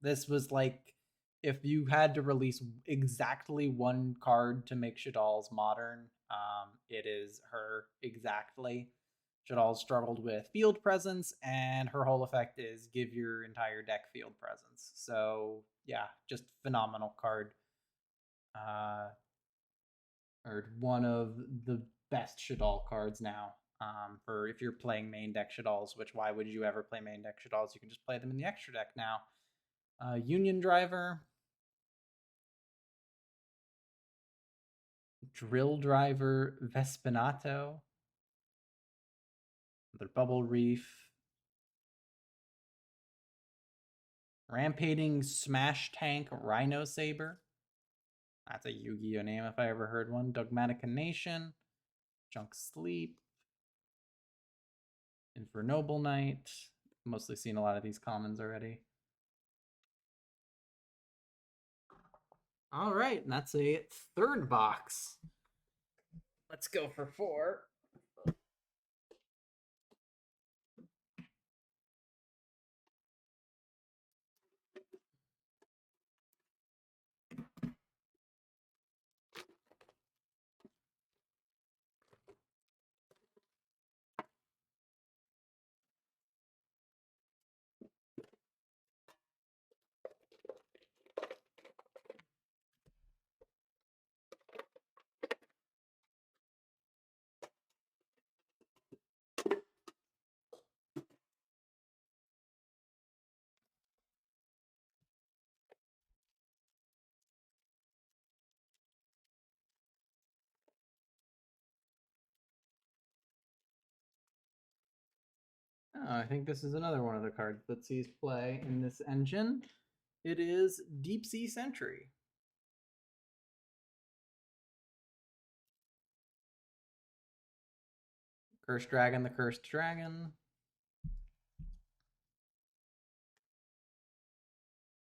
This was like if you had to release exactly one card to make Shadal's modern, it is her exactly. Shadal struggled with field presence, and her whole effect is give your entire deck field presence. So yeah, just phenomenal card. Or one of the best Shadal cards now. For if you're playing main deck Shadals, which why would you ever play main deck Shadals? You can just play them in the extra deck now. Union Driver. Drill Driver Vespinato. The Bubble Reef. Rampaging Smash Tank Rhino Saber. That's a Yu-Gi-Oh name if I ever heard one. Dogmatica Nation. Junk Sleep. Infernoble Knight. Mostly seen a lot of these commons already. All right, and that's a third box. Let's go for 4. Oh, I think this is another one of the cards that sees play in this engine. It is Deep Sea Sentry. Cursed Dragon, the Cursed Dragon.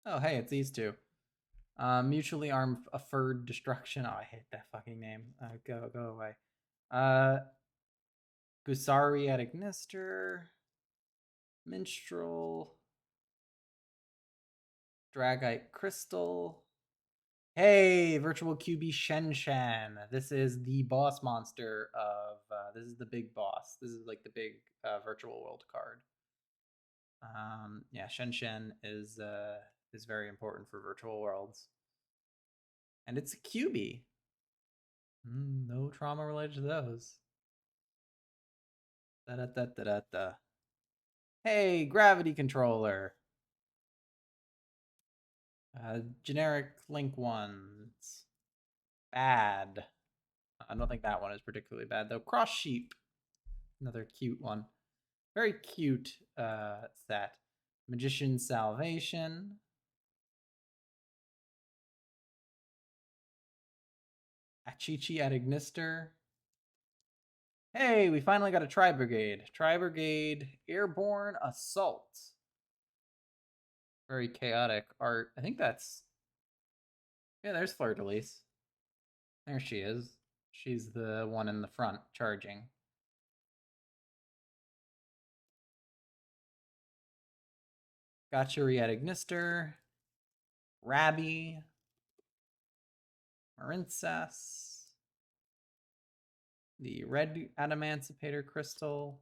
Oh, hey, it's these two. Mutually Armed Affirmed Destruction. Oh, I hate that fucking name. Go away. Gusari at Ignister. Minstrel. Dragite Crystal. Hey, Virtual QB Shen. This is the boss monster of, this is the big boss. This is like the big Virtual World card. Yeah, Shen is very important for Virtual Worlds. And it's a QB. No trauma related to those. Da-da-da-da-da-da. Hey, Gravity Controller. Generic Link ones. Bad. I don't think that one is particularly bad, though. Cross Sheep. Another cute one. Very cute set. Magician's Salvation. Achichi at Ignister. Hey, we finally got a Tri-Brigade. Tri-Brigade Airborne Assault. Very chaotic art. I think that's... Yeah, there's Fleur-de-Lis. There she is. She's the one in the front charging. Gotcha, Ignister, Rabby, Marincess, the red Adamancipator Crystal,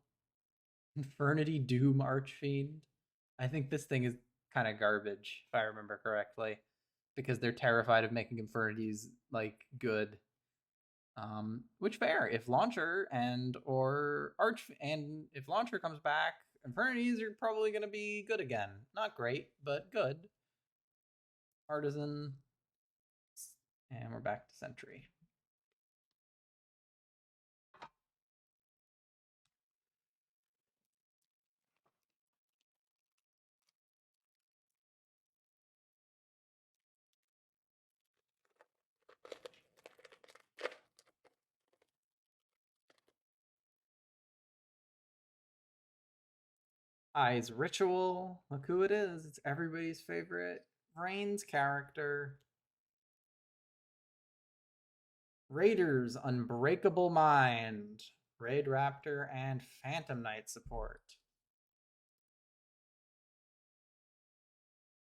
Infernity Doom Archfiend. I think this thing is kind of garbage, if I remember correctly, because they're terrified of making Infernities like good. Which fair? If Launcher and or Arch and if Launcher comes back, Infernities are probably going to be good again. Not great, but good. Artisan, and we're back to Sentry. Eyes Ritual. Look who it is. It's everybody's favorite Reigns character. Raiders Unbreakable Mind. Raid Raptor and Phantom Knight support.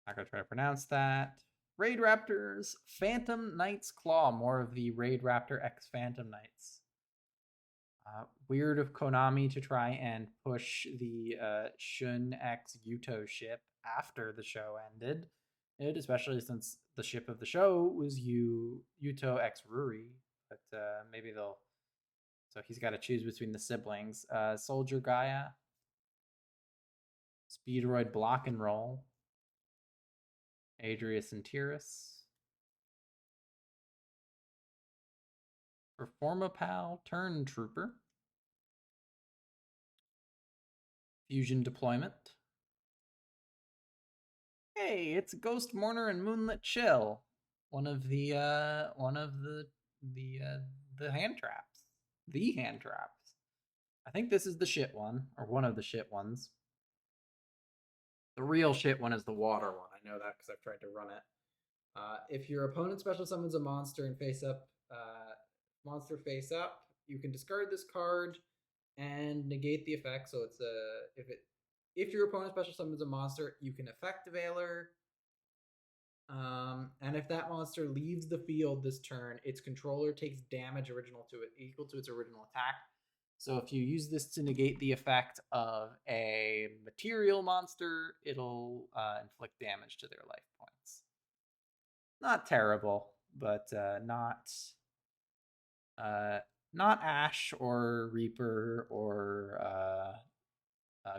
Not gonna try to pronounce that. Raid Raptors Phantom Knight's Claw. More of the Raid Raptor X Phantom Knights. Weird of Konami to try and push the Shun X Yuto ship after the show ended, especially since the ship of the show was Yuto X Ruri. But maybe they'll. So he's got to choose between the siblings. Soldier Gaia, Speedroid Block and Roll, Adrius and Tyrus, Performapal Turn Trooper, Fusion Deployment. Hey, it's Ghost Mourner and Moonlit Chill. One of the hand traps. The hand traps. I think this is the shit one, or one of the shit ones. The real shit one is the water one. I know that because I've tried to run it. If your opponent special summons a monster and monster face up, you can discard this card and negate the effect. So it's if your opponent special summons a monster, you can effect Veiler. And if that monster leaves the field this turn, its controller takes damage equal to its original attack. So if you use this to negate the effect of a material monster, it'll inflict damage to their life points. Not terrible, but not Ash or Reaper or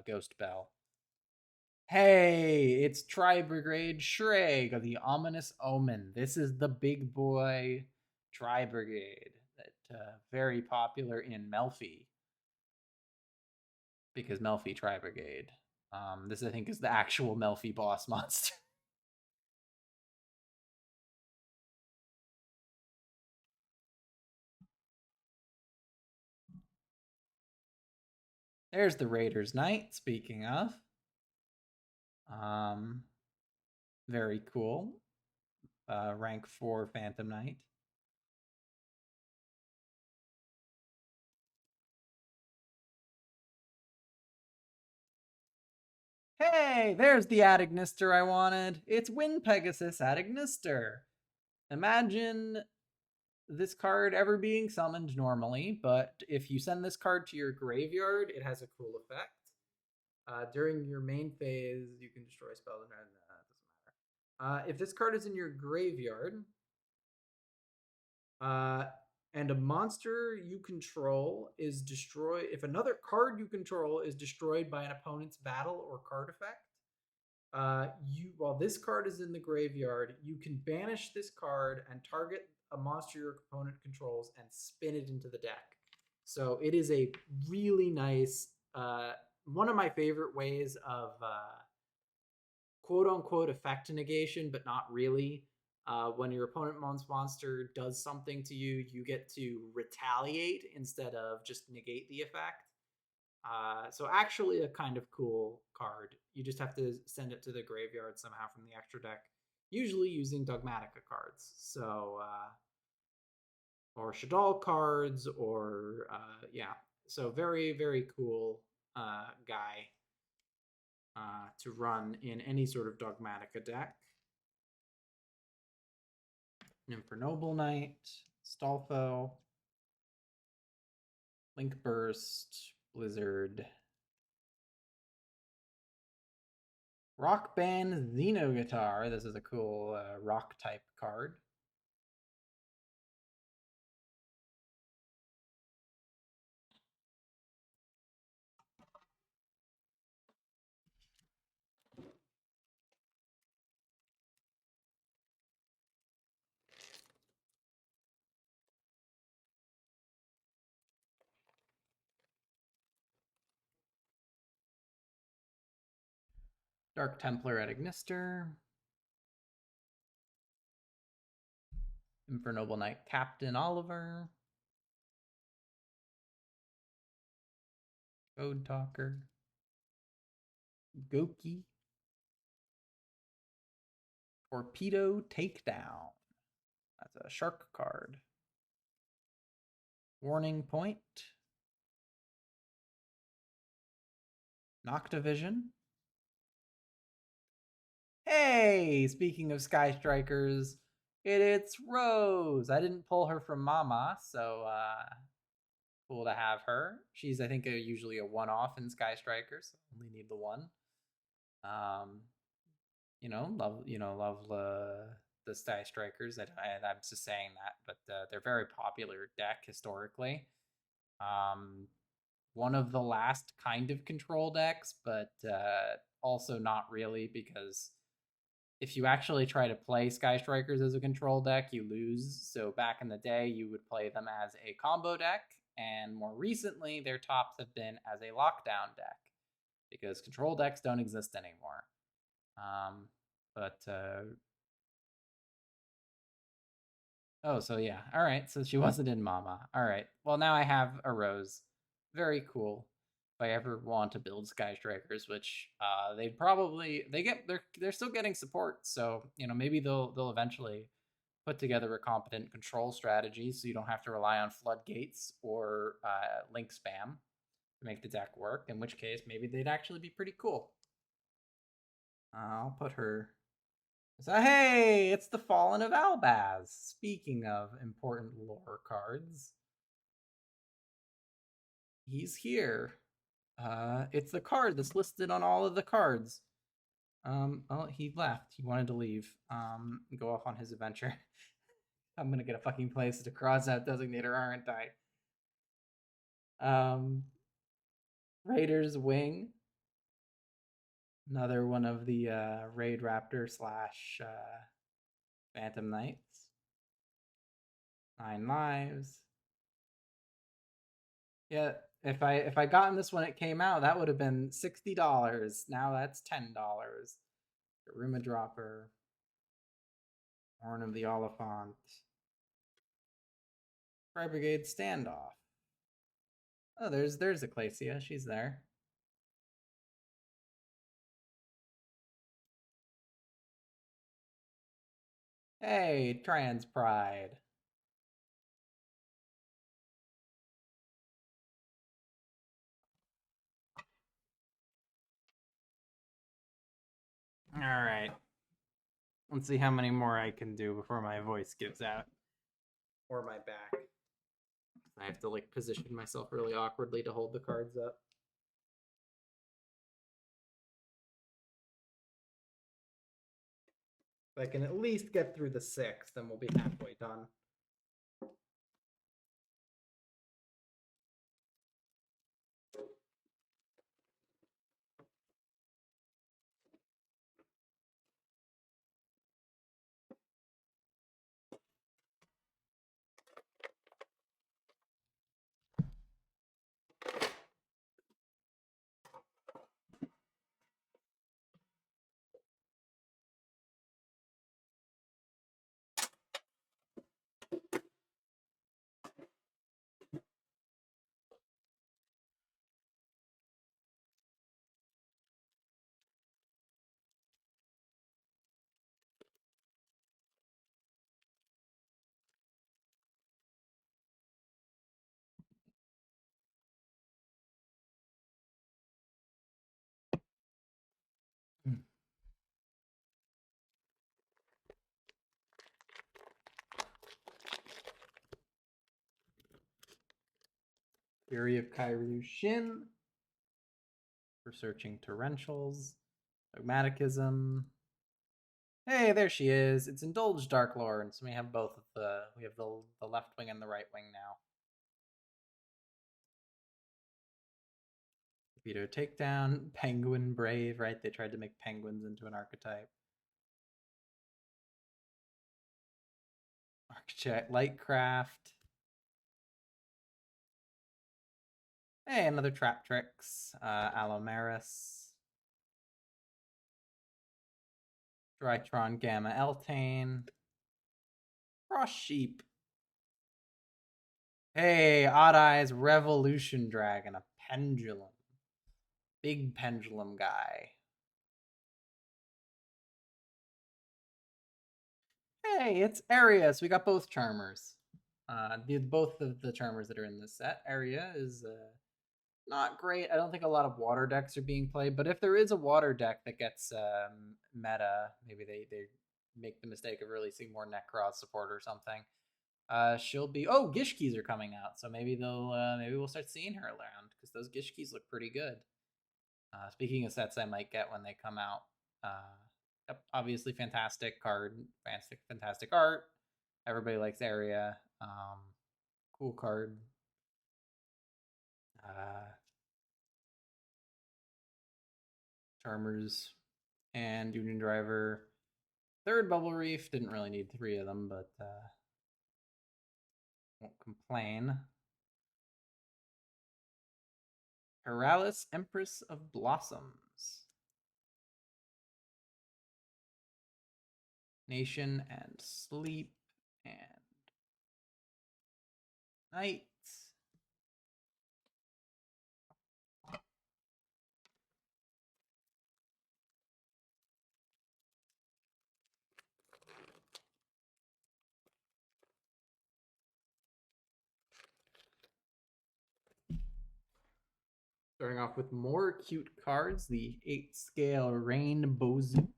Ghost Bell. Hey, it's Tri-Brigade Shreg of the Ominous Omen. This is the big boy Tri-Brigade that very popular in Melfi. Because Melfi Tri-Brigade. This, I think, is the actual Melfi boss monster. There's the Raiders Knight, speaking of. Very cool. Rank 4 Phantom Knight. Hey, there's the Adagnister I wanted. It's Wind Pegasus Adagnister. Imagine this card ever being summoned normally, but if you send this card to your graveyard, it has a cool effect. During your main phase, you can destroy spells. It doesn't matter. If this card is in your graveyard, and a monster you control is destroyed, if another card you control is destroyed by an opponent's battle or card effect, while this card is in the graveyard, you can banish this card and target a monster your opponent controls and spin it into the deck. So it is a really nice, one of my favorite ways of quote unquote effect negation, but not really. When your opponent monster does something to you, you get to retaliate instead of just negate the effect. So actually a kind of cool card. You just have to send it to the graveyard somehow from the extra deck, usually using Dogmatica cards. So, or Shadal cards, or yeah. So very, very cool guy to run in any sort of Dogmatica deck. Infernoble Knight, Stolfo, Link Burst, Blizzard, Rock Band Xenoguitar. This is a cool rock type card. Dark Templar at Ignister. Infernoble Knight Captain Oliver. Code Talker. Goki. Torpedo Takedown. That's a shark card. Warning Point. Noctivision. Hey, speaking of Sky Strikers, it's Rose. I didn't pull her from Mama, so cool to have her. She's, I think, usually a one-off in Sky Strikers. So only need the one. Love the Sky Strikers. I'm just saying that, but they're very popular deck historically. One of the last kind of control decks, but also not really, because if you actually try to play Sky Strikers as a control deck, you lose. So back in the day, you would play them as a combo deck, and more recently, their tops have been as a lockdown deck, because control decks don't exist anymore. Oh, so yeah. All right. So she wasn't in Mama. All right. Well, now I have a Rose. Very cool. If I ever want to build Sky Strikers, which they're still getting support. So maybe they'll eventually put together a competent control strategy, so you don't have to rely on floodgates or link spam to make the deck work. In which case, maybe they'd actually be pretty cool. I'll put her. So hey, it's the Fallen of Albaz. Speaking of important lore cards, he's here. It's the card that's listed on all of the cards. Oh, he left. He wanted to leave. Go off on his adventure. I'm gonna get a fucking place to cross out designator, aren't I? Raider's Wing. Another one of the Raid Raptor / Phantom Knights. 9 lives. Yeah, if I gotten this when it came out, that would have been $60. Now that's $10. Garuma Dropper. Horn of the Oliphant. Fire Brigade Standoff. Oh, there's Ecclesia. She's there. Hey, Trans Pride. All right. Let's see how many more I can do before my voice gives out. Or my back. I have to like position myself really awkwardly to hold the cards up. If I can at least get through the 6, then we'll be halfway done. Fury of Kairu Shin. Researching Torrentials. Dogmaticism. Hey, there she is. It's Indulge Dark Lord, so we have both of we have the left wing and the right wing now. Torpedo Takedown, Penguin Brave, right? They tried to make penguins into an archetype. Architect Lightcraft. Hey, another Trap Tricks. Alomaris. Drytron Gamma Eltane. Cross Sheep. Hey, Odd Eyes Revolution Dragon, a pendulum. Big pendulum guy. Hey, it's Arius. We got both Charmers. Both of the Charmers that are in this set. Area is not great. I don't think a lot of water decks are being played, but if there is a water deck that gets meta, maybe they make the mistake of releasing more Necroz support or something. She'll be. Oh, Gishkis are coming out, so maybe maybe we'll start seeing her around because those Gishkis look pretty good. Speaking of sets I might get when they come out, obviously fantastic card, fantastic art. Everybody likes Area. Cool card. Charmers and Union Driver. Third Bubble Reef. Didn't really need 3 of them, but won't complain. Paralis, Empress of Blossoms. Nation and Sleep and Night. Starting off with more cute cards, the 8-scale Rainbow Zoo.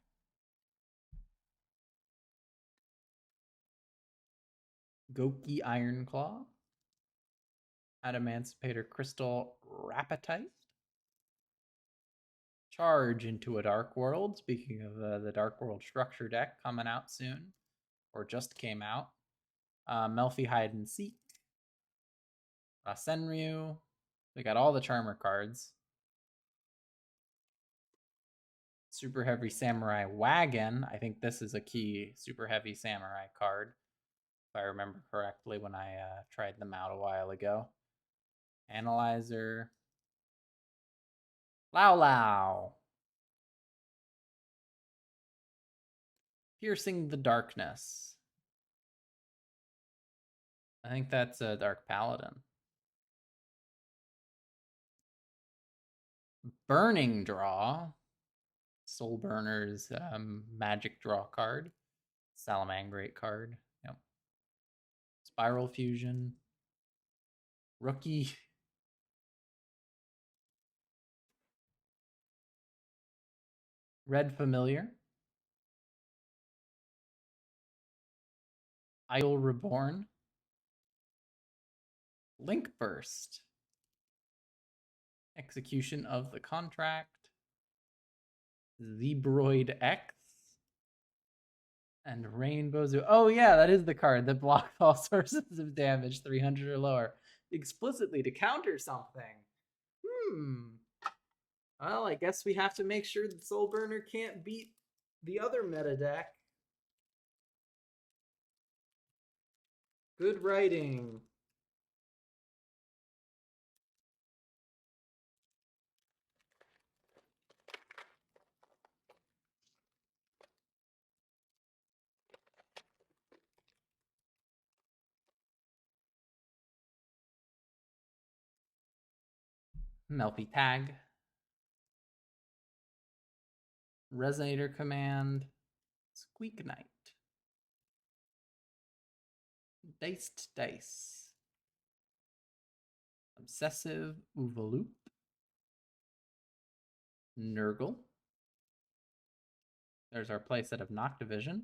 Goki Ironclaw. Adamancipator Crystal Rapatite. Charge into a Dark World. Speaking of the Dark World structure deck coming out soon, or just came out. Melfi Hide and Seek. Senryu. We got all the Charmer cards. Super Heavy Samurai Wagon. I think this is a key Super Heavy Samurai card, if I remember correctly when I tried them out a while ago. Analyzer. Lao Lao. Piercing the Darkness. I think that's a Dark Paladin. Burning Draw. Soul Burner's Magic Draw card. Salamangreat card. Yep. Spiral Fusion. Rookie. Red Familiar. Idle Reborn. Link Burst. Execution of the Contract. Zebroid X. And Rainbow Zoo. Oh yeah, that is the card that blocks all sources of damage 300 or lower explicitly to counter something. Well, I guess we have to make sure that Soul Burner can't beat the other meta deck. Good writing. Melfi Tag. Resonator Command. Squeak Knight. Diced Dice. Obsessive Uvaloop. Nurgle. There's our playset of Noctivision.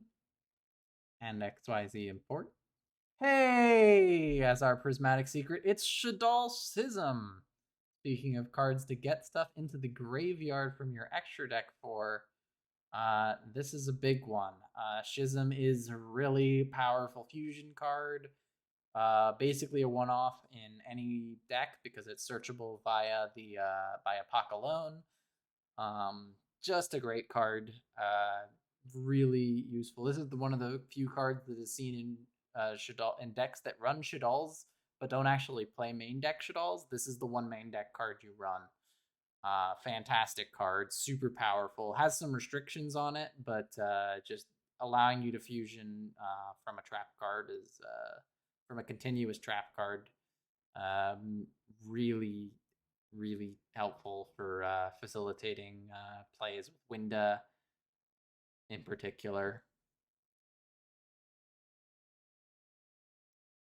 And XYZ Import. Hey, Hey, as our prismatic secret, it's Shaddoll Schism. Speaking of cards to get stuff into the graveyard from your extra deck for, this is a big one. Schism is a really powerful fusion card. Basically a one-off in any deck because it's searchable via the via Puck alone. Just a great card. Really useful. This is one of the few cards that is seen in Shaddoll in decks that run Shaddolls but don't actually play main deck Shaddolls. This is the one main deck card you run. Fantastic card, super powerful. Has some restrictions on it, but just allowing you to fusion from a trap card is from a continuous trap card. Really, really helpful for facilitating plays with Winda in particular.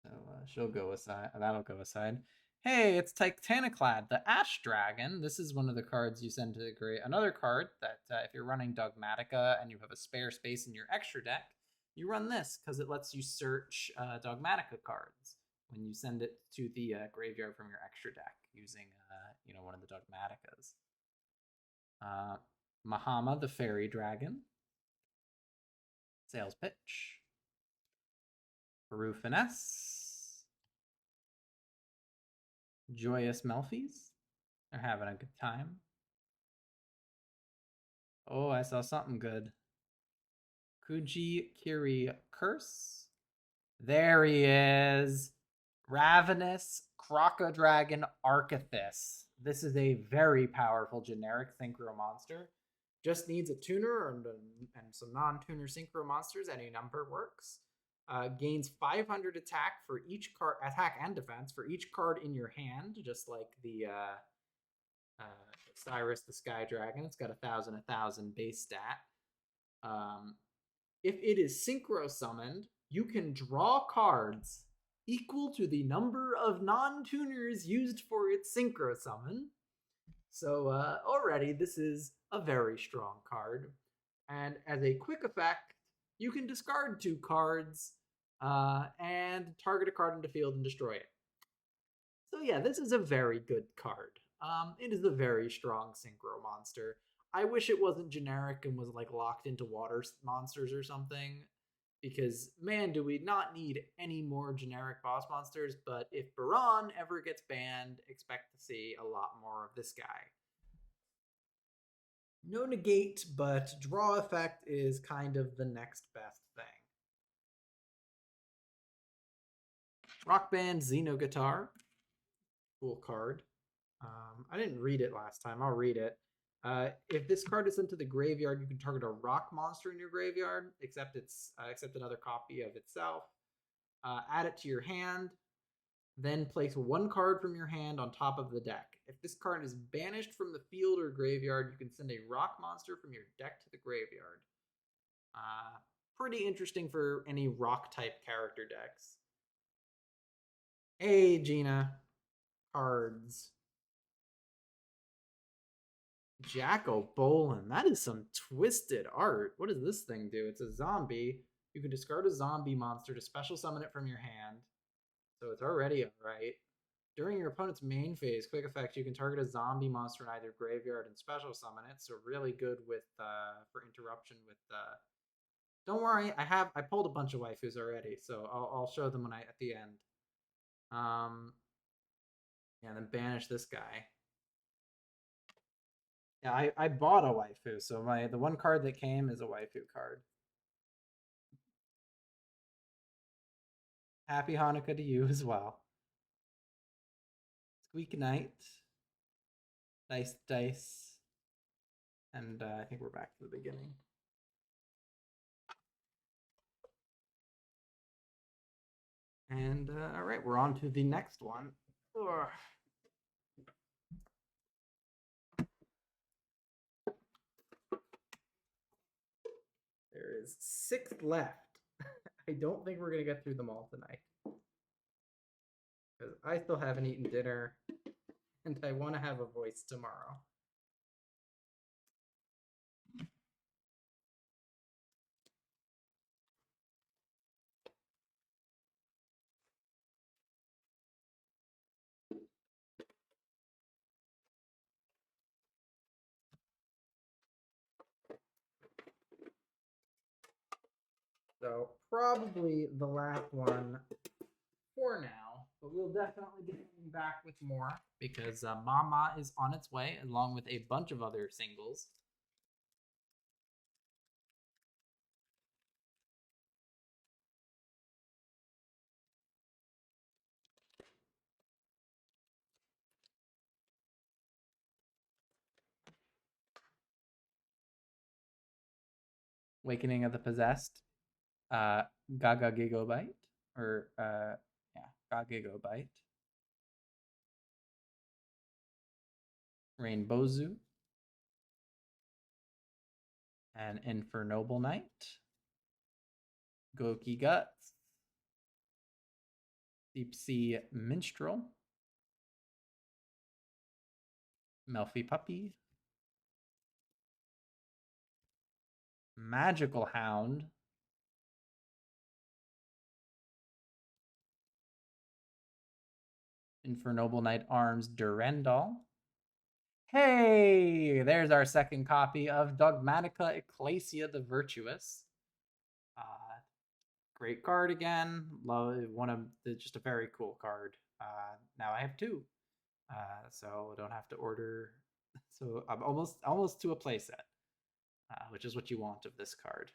So she'll go aside. That'll go aside. Hey, it's Titaniclad, the Ash Dragon. This is one of the cards you send to the grave. Another card that if you're running Dogmatica and you have a spare space in your extra deck, you run this because it lets you search Dogmatica cards when you send it to the graveyard from your extra deck using one of the Dogmaticas. Mahama, the Fairy Dragon. Sales Pitch. Peru Finesse. Joyous Melfies. They're having a good time. Oh, I saw something good. Kuji Kiri Curse. There he is. Ravenous Crocodragon Arcathis. This is a very powerful generic synchro monster. Just needs a tuner and some non-tuner synchro monsters. Any number works. Gains 500 attack for each card, attack and defense for each card in your hand, just like the Cyrus the Sky Dragon. It's got 1,000 base stat. If it is synchro summoned, you can draw cards equal to the number of non-tuners used for its synchro summon. So already this is a very strong card. And as a quick effect, you can discard 2 cards and target a card into field and destroy it. So yeah, this is a very good card. It is a very strong synchro monster. I wish it wasn't generic and was like locked into water monsters or something, because man, do we not need any more generic boss monsters. But if Baron ever gets banned, expect to see a lot more of this guy. No negate, but draw effect is kind of the next best thing. Rock Band Xenoguitar. Cool card. I didn't read it last time. I'll read it. If this card is sent to the graveyard, you can target a rock monster in your graveyard, except another copy of itself. Add it to your hand, then place 1 card from your hand on top of the deck. If this card is banished from the field or graveyard, you can send a rock monster from your deck to the graveyard. Pretty interesting for any rock type character decks. Hey, Gina. Cards. Jack O'Bolin. That is some twisted art. What does this thing do? It's a zombie. You can discard a zombie monster to special summon it from your hand. So it's already alright. During your opponent's main phase, quick effect, you can target a zombie monster in either graveyard and special summon it. So really good with for interruption with don't worry, I pulled a bunch of waifus already, so I'll show them at the end. Yeah, then banish this guy. Yeah, I bought a waifu, so the 1 card that came is a waifu card. Happy Hanukkah to you as well. Squeak Knight. Dice. And I think we're back to the beginning. And all right, we're on to the next one. Ugh. There is 6 left. I don't think we're going to get through them all tonight. Because I still haven't eaten dinner, and I want to have a voice tomorrow. So probably the last one for now, but we'll definitely be coming back with more because Mama is on its way along with a bunch of other singles. Awakening of the Possessed, Gaga Gigabyte, or yeah, Gaga Gigabyte, Rainbow Zoo, and Infernoble Knight, Goki Guts, Deep Sea Minstrel, Melfi Puppy, Magical Hound, Infernoble Knight Arms Durandal. Hey, there's our second copy of Dogmatica Ecclesia the Virtuous. Uh, Great card again. Love one of just a very cool card. Now I have two, so I don't have to order. So I'm almost to a playset, which is what you want of this card.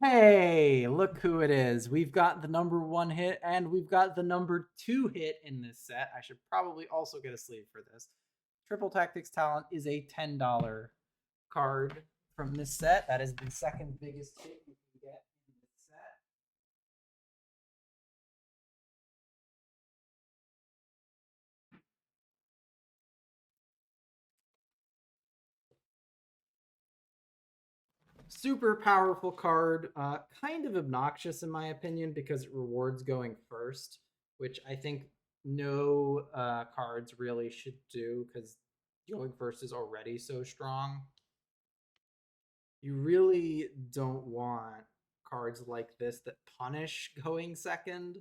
Hey, look who it is. We've got the number 1 hit and we've got the number 2 hit in this set. I should probably also get a sleeve for this. Triple Tactics Talent is a $10 card from this set. That is the second biggest hit you can get in this set. Super powerful card, kind of obnoxious in my opinion because it rewards going first, which I think no cards really should do because going first is already so strong. You really don't want cards like this that punish going second.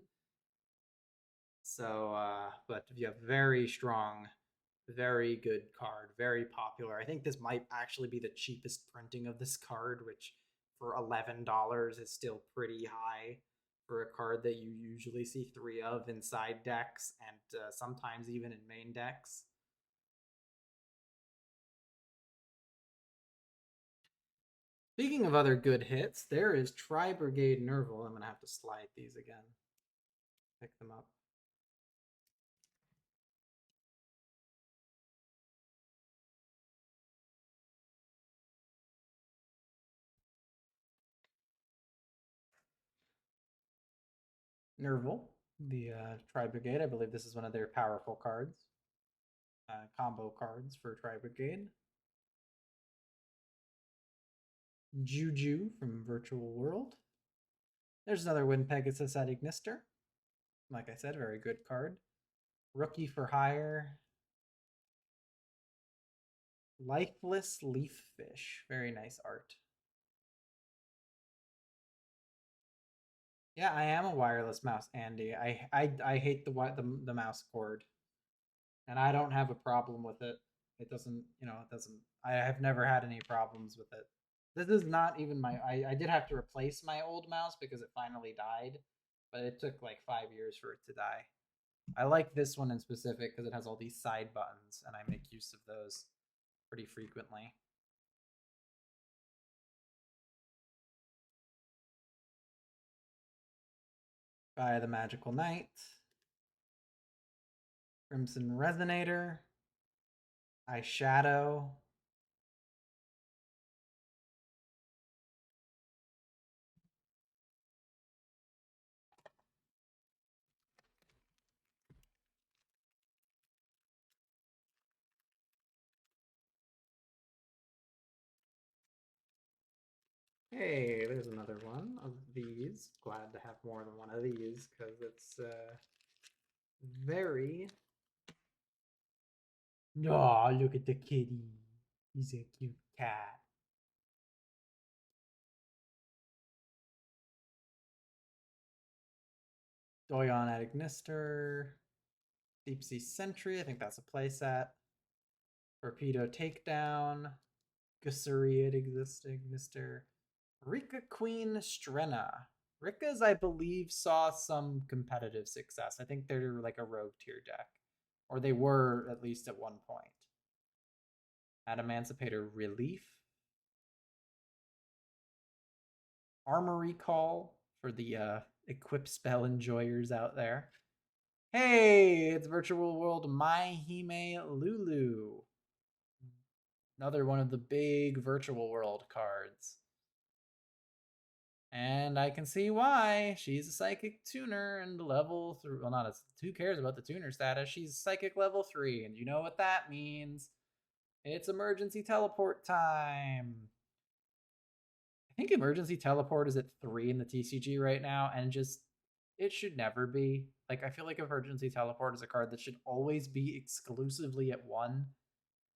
So, but if you have very strong, very good card, very popular. I think this might actually be the cheapest printing of this card, which for $11 is still pretty high for a card that you usually see 3 of in side decks and sometimes even in main decks. Speaking of other good hits, there is Tri-Brigade Nerval. I'm going to have to slide these again. Pick them up. Nerval, the Tri-Brigade. I believe this is one of their powerful cards. Combo cards for Tri-Brigade. Juju from Virtual World. There's another Wind Pegasus at Ignister. Like I said, very good card. Rookie for Hire. Lifeless Leaf Fish. Very nice art. Yeah, I am a wireless mouse, Andy. I hate the mouse cord, and I don't have a problem with it. It doesn't, it doesn't. I have never had any problems with it. This is not even my. I did have to replace my old mouse because it finally died, but it took like 5 years for it to die. I like this one in specific because it has all these side buttons, and I make use of those pretty frequently. By the Magical Knight, Crimson Resonator, Eyeshadow, Hey, there's another one of these. Glad to have more than one of these because it's very. Oh, look at the kitty. He's a cute cat. Doyon at Ignister. Deep Sea Sentry. I think that's a playset. Torpedo Takedown. Gusuri at Ignister. Rika Queen Strenna. Rika's, I believe, saw some competitive success. I think they're like a rogue tier deck. Or they were, at least at one point. Adamancipator Relief. Armory Call for the equip spell enjoyers out there. Hey, it's Virtual World Maihime Lulu. Another one of the big Virtual World cards. And I can see why. She's a psychic tuner and level 3. Well, not as. Who cares about the tuner status? She's psychic level 3. And you know what that means? It's emergency teleport time. I think emergency teleport is at 3 in the TCG right now. And just. It should never be. Like, I feel like emergency teleport is a card that should always be exclusively at 1.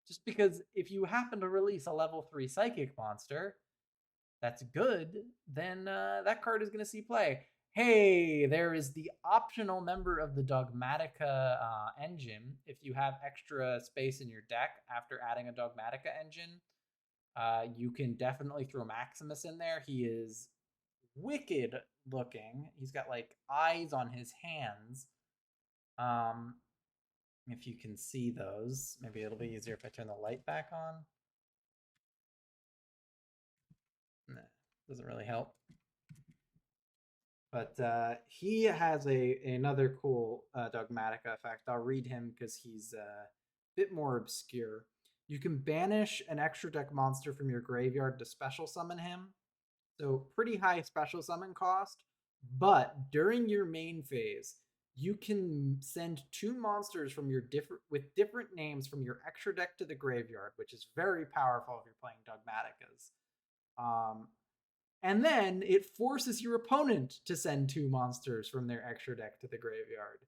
Just because if you happen to release a level 3 psychic monster that's good, then that card is going to see play. Hey, there is the optional member of the Dogmatica engine. If you have extra space in your deck after adding a Dogmatica engine, you can definitely throw Maximus in there. He is wicked looking. He's got like eyes on his hands. If you can see those, maybe it'll be easier if I turn the light back on. Nah, doesn't really help. But he has another cool Dogmatica effect. I'll read him because he's a bit more obscure. You can banish an extra deck monster from your graveyard to special summon him. So pretty high special summon cost. But during your main phase, you can send 2 monsters from your with different names from your extra deck to the graveyard, which is very powerful if you're playing Dogmaticas. And then it forces your opponent to send 2 monsters from their extra deck to the graveyard.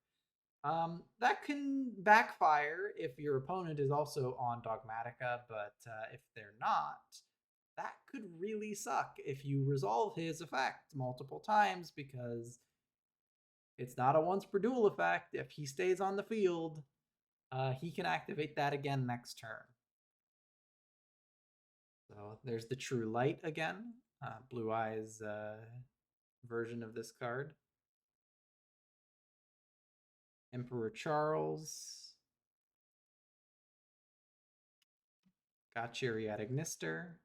That can backfire if your opponent is also on Dogmatica, but if they're not, that could really suck if you resolve his effect multiple times, because it's not a once per duel effect. If he stays on the field, he can activate that again next turn. So there's the True Light again. Blue Eyes version of this card. Emperor Charles. Gachiriatic Nister.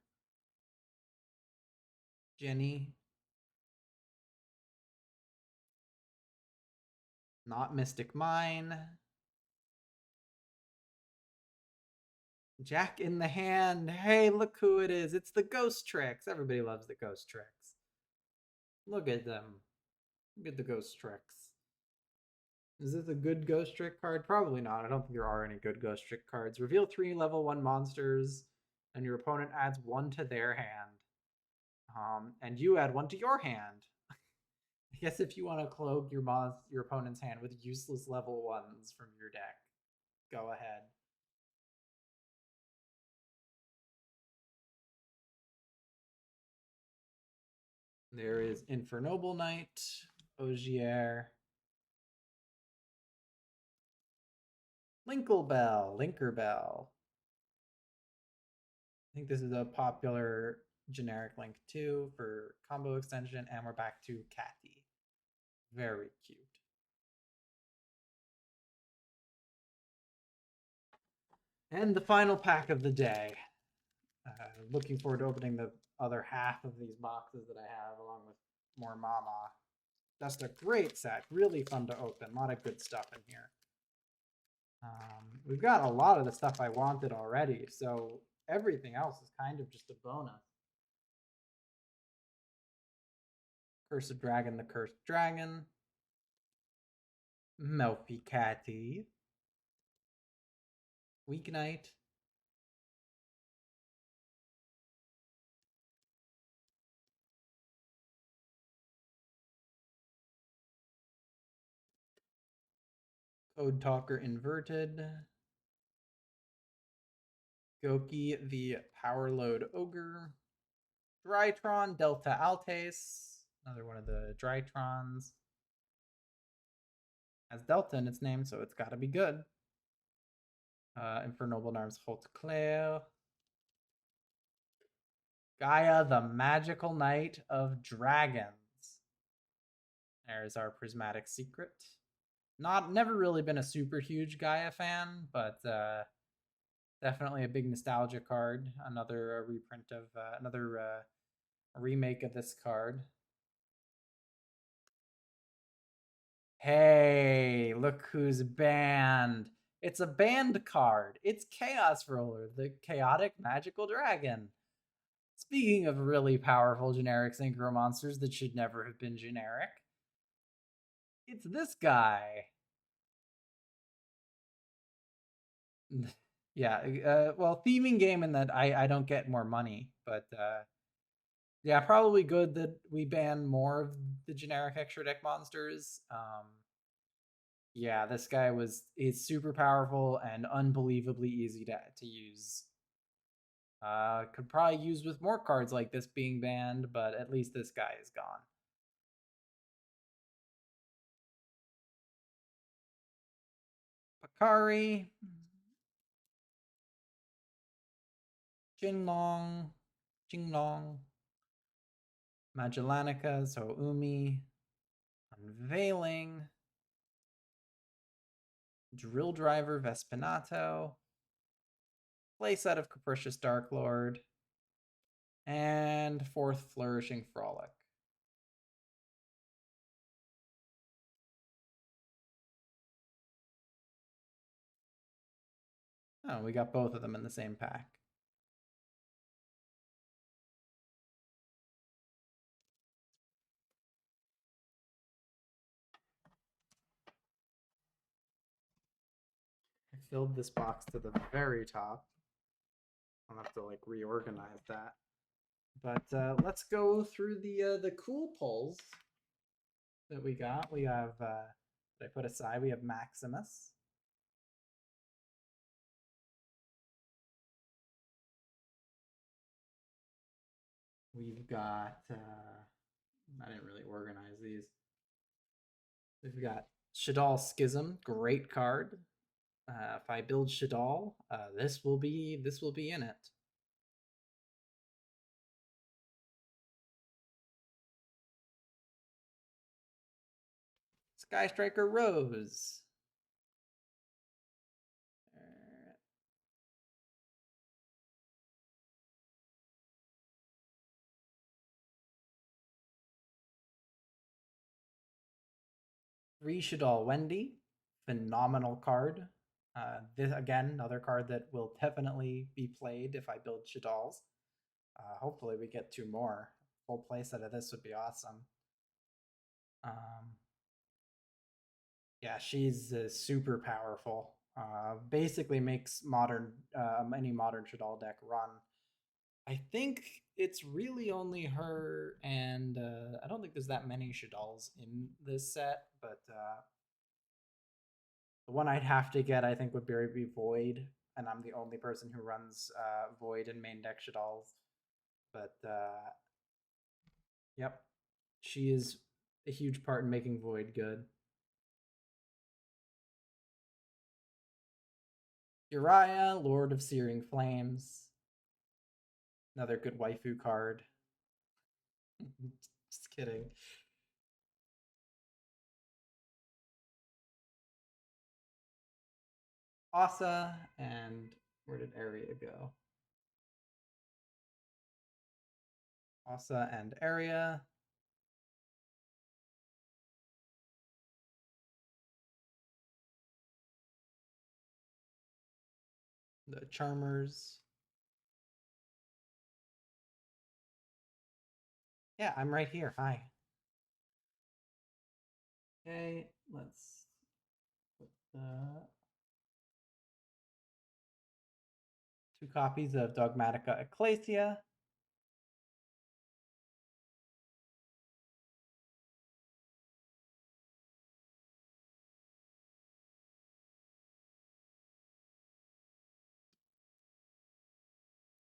Jenny. Not Mystic Mine. Jack in the Hand. Hey, look who it is. It's the Ghost Tricks. Everybody loves the Ghost Tricks. Look at them. Look at the Ghost Tricks. Is this a good Ghost Trick card? Probably not. I don't think there are any good Ghost Trick cards. Reveal 3 level 1 monsters, and your opponent adds 1 to their hand. And you add 1 to your hand. I guess if you want to clog your opponent's hand with useless level 1s from your deck, go ahead. There is Infernoble Knight, Ogier, Linkerbell. I think this is a popular generic link too for combo extension, and we're back to Catty. Very cute. And the final pack of the day. Looking forward to opening the other half of these boxes that I have, along with more Mama. Just a great set. Really fun to open. A lot of good stuff in here. We've got a lot of the stuff I wanted already, so everything else is kind of just a bonus. Cursed Dragon, the Cursed Dragon. Melfi Catty. Weeknight. Code Talker Inverted. Goki the Power Load Ogre. Drytron Delta Altes. Another one of the Drytrons. Has Delta in its name, so it's got to be good. Infernoble Arms Haute Claire. Gaia, the magical knight of dragons. There's our prismatic secret. Never really been a super huge Gaia fan, but definitely a big nostalgia card. Another reprint of another remake of this card. Hey, look who's banned. It's a banned card. It's Chaos Roller, the chaotic magical dragon. Speaking of really powerful generic synchro monsters that should never have been generic, it's this guy. Yeah, well, theming game in that I don't get more money, but yeah, probably good that we ban more of the generic extra deck monsters. Yeah, this guy is super powerful and unbelievably easy to use. Could probably use with more cards like this being banned, but at least this guy is gone. Pakari, Jinlong, Jinglong, Magellanica, so Umi, Unveiling, Drill Driver, Vespinato, playset of Capricious Dark Lord, and fourth Flourishing Frolic. Oh, we got both of them in the same pack. I filled this box to the very top. I'll have to like reorganize that. But let's go through the cool pulls that we got. We have that I put aside. We have Maximus. We've got I didn't really organize these. We've got Shaddoll Schism, great card. If I build Shaddoll, this will be in it. Sky Striker Rose. Shaddoll Wendy, phenomenal card. This again, another card that will definitely be played if I build Shaddolls. Hopefully, we get two more. Full playset of this would be awesome. Yeah, she's super powerful. Basically, makes modern any modern Shaddol deck run. I think it's really only her, and I don't think there's that many Shaddolls in this set, but the one I'd have to get, I think, would be Void, and I'm the only person who runs Void in main deck Shaddolls. But yep, she is a huge part in making Void good. Uriah, Lord of Searing Flames. Another good waifu card. Just kidding. Asa, and where did Area go? Asa and Area. The Charmers. Yeah, I'm right here. Hi. Okay, let's put the 2 copies of Dogmatica Ecclesia.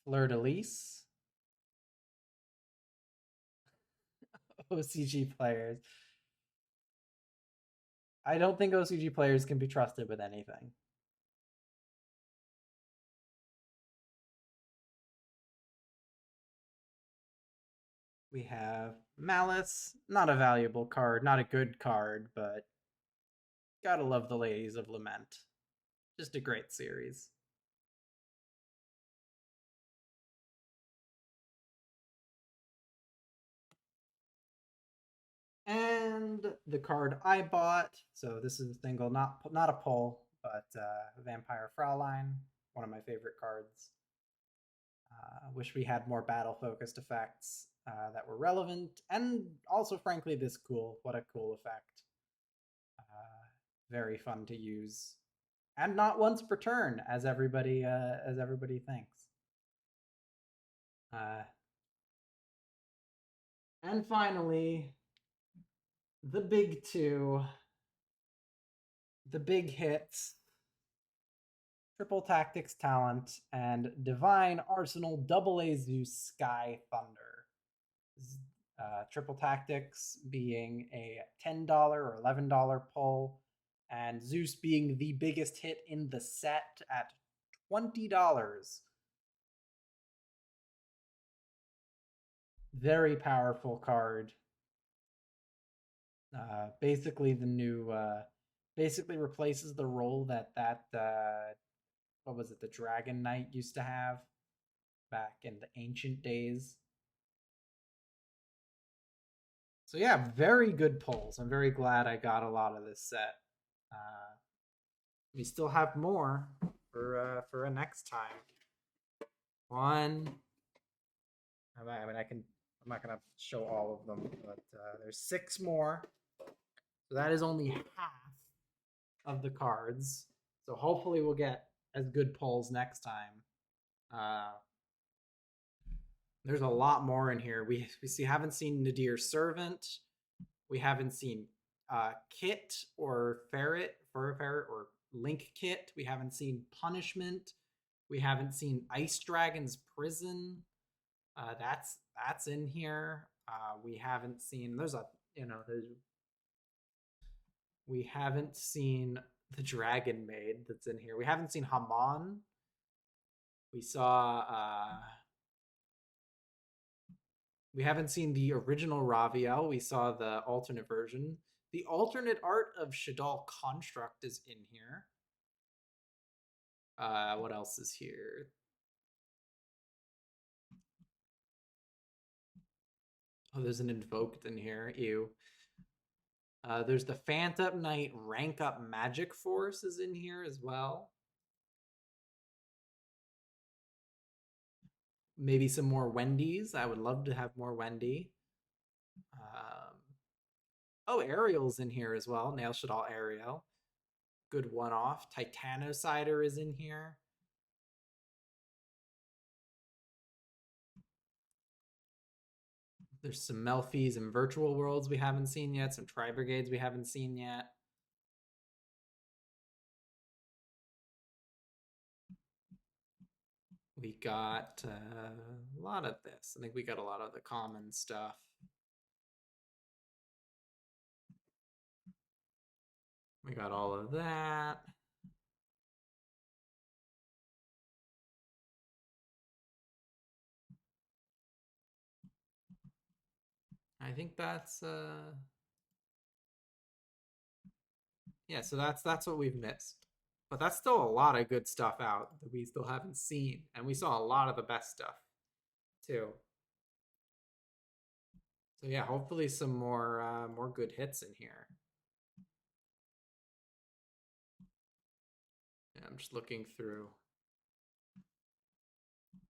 Fleur de Lis. OCG players. I don't think OCG players can be trusted with anything. We have Malice, not a valuable card, not a good card, but gotta love the Ladies of Lament. Just a great series. And the card I bought, so this is a single, not a pull, but Vampire Fraulein, one of my favorite cards. Wish we had more battle focused effects that were relevant, and also, frankly, this cool. What a cool effect! Very fun to use, and not once per turn, as everybody thinks. Uh, and finally, the big two, the big hits. Triple Tactics Talent and Divine Arsenal AA Zeus Sky Thunder. Triple Tactics being a $10 or $11 pull, and Zeus being the biggest hit in the set at $20. Very powerful card. Basically, the new basically replaces the role that what was it, the Dragon Knight used to have back in the ancient days. So yeah, very good pulls. I'm very glad I got a lot of this set. We still have more for a next time. One. I mean, I can. I'm not gonna show all of them, but there's 6 more. So that is only half of the cards. So hopefully we'll get as good pulls next time. There's a lot more in here. We haven't seen Nadir's Servant. We haven't seen Kit or Ferret, Fur Ferret or Link Kit. We haven't seen Punishment. We haven't seen Ice Dragon's Prison. That's in here. We haven't seen. We haven't seen the Dragon Maid that's in here. We haven't seen Haman. We saw. We haven't seen the original Raviel. We saw the alternate version. The alternate art of Shaddoll Construct is in here. What else is here? Oh, there's an Invoked in here. Ew. There's the Phantom Knight Rank Up Magic Force is in here as well. Maybe some more Wendy's. I would love to have more Wendy. Oh, Ariel's in here as well. Nail Shaddoll Ariel. Good one-off. Titanocider is in here. There's some Melfi's and Virtual Worlds we haven't seen yet. Some Tri-Brigades we haven't seen yet. We got a lot of this. I think we got a lot of the common stuff. We got all of that. I think that's yeah, so that's what we've missed. But that's still a lot of good stuff out that we still haven't seen. And we saw a lot of the best stuff too. So yeah, hopefully some more good hits in here. Yeah, I'm just looking through.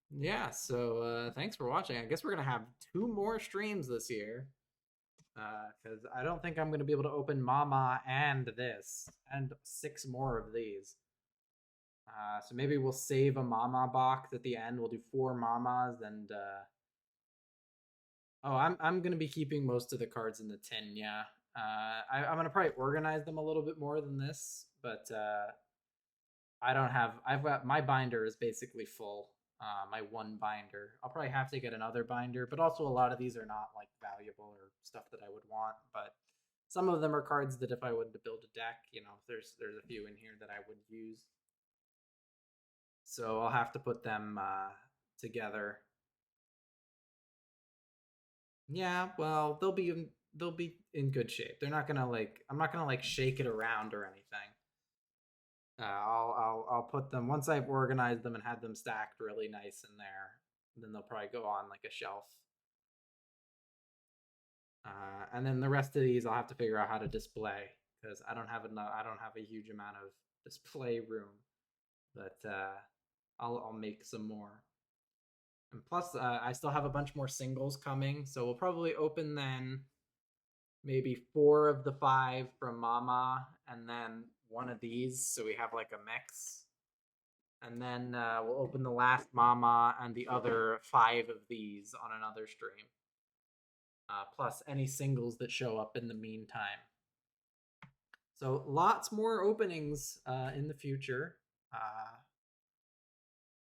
Yeah, so thanks for watching. I guess we're gonna have 2 more streams this year. Because I don't think I'm gonna be able to open Mama and this and 6 more of these. So maybe we'll save a Mama box at the end. We'll do 4 Mamas and oh, I'm gonna be keeping most of the cards in the tin. Yeah, I'm gonna probably organize them a little bit more than this, but I don't have. I've got my binder is basically full. My one binder. I'll probably have to get another binder, but also a lot of these are not like valuable or stuff that I would want. But some of them are cards that if I wanted to build a deck, there's a few in here that I would use. So I'll have to put them together Yeah, well, they'll be in good shape. They're not gonna like I'm not gonna like shake it around or anything. I'll put them once I've organized them and had them stacked really nice in there. Then they'll probably go on like a shelf. And then the rest of these I'll have to figure out how to display because I don't have enough. I don't have a huge amount of display room, but I'll make some more. And plus, I still have a bunch more singles coming, so we'll probably open then maybe four of the five from Mama, and then one of these, so we have like a mix. And then we'll open the last Mama and the other five of these on another stream. Plus any singles that show up in the meantime. So lots more openings in the future. Uh,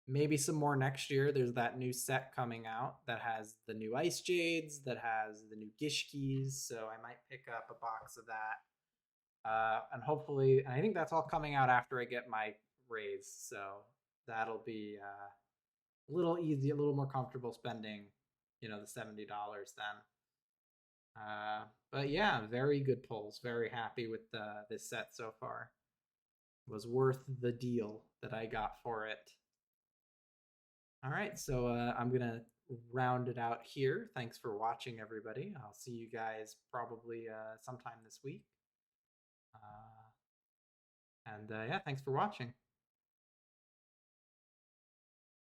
Maybe some more next year. There's that new set coming out that has the new Ice Jades, that has the new Gishkis. So I might pick up a box of that. And hopefully, and I think that's all coming out after I get my raise. So that'll be a little easy, a little more comfortable spending, the $70 then. But yeah, very good pulls. Very happy with this set so far. It was worth the deal that I got for it. All right, so I'm gonna round it out here. Thanks for watching, everybody. I'll see you guys probably sometime this week. And yeah, thanks for watching.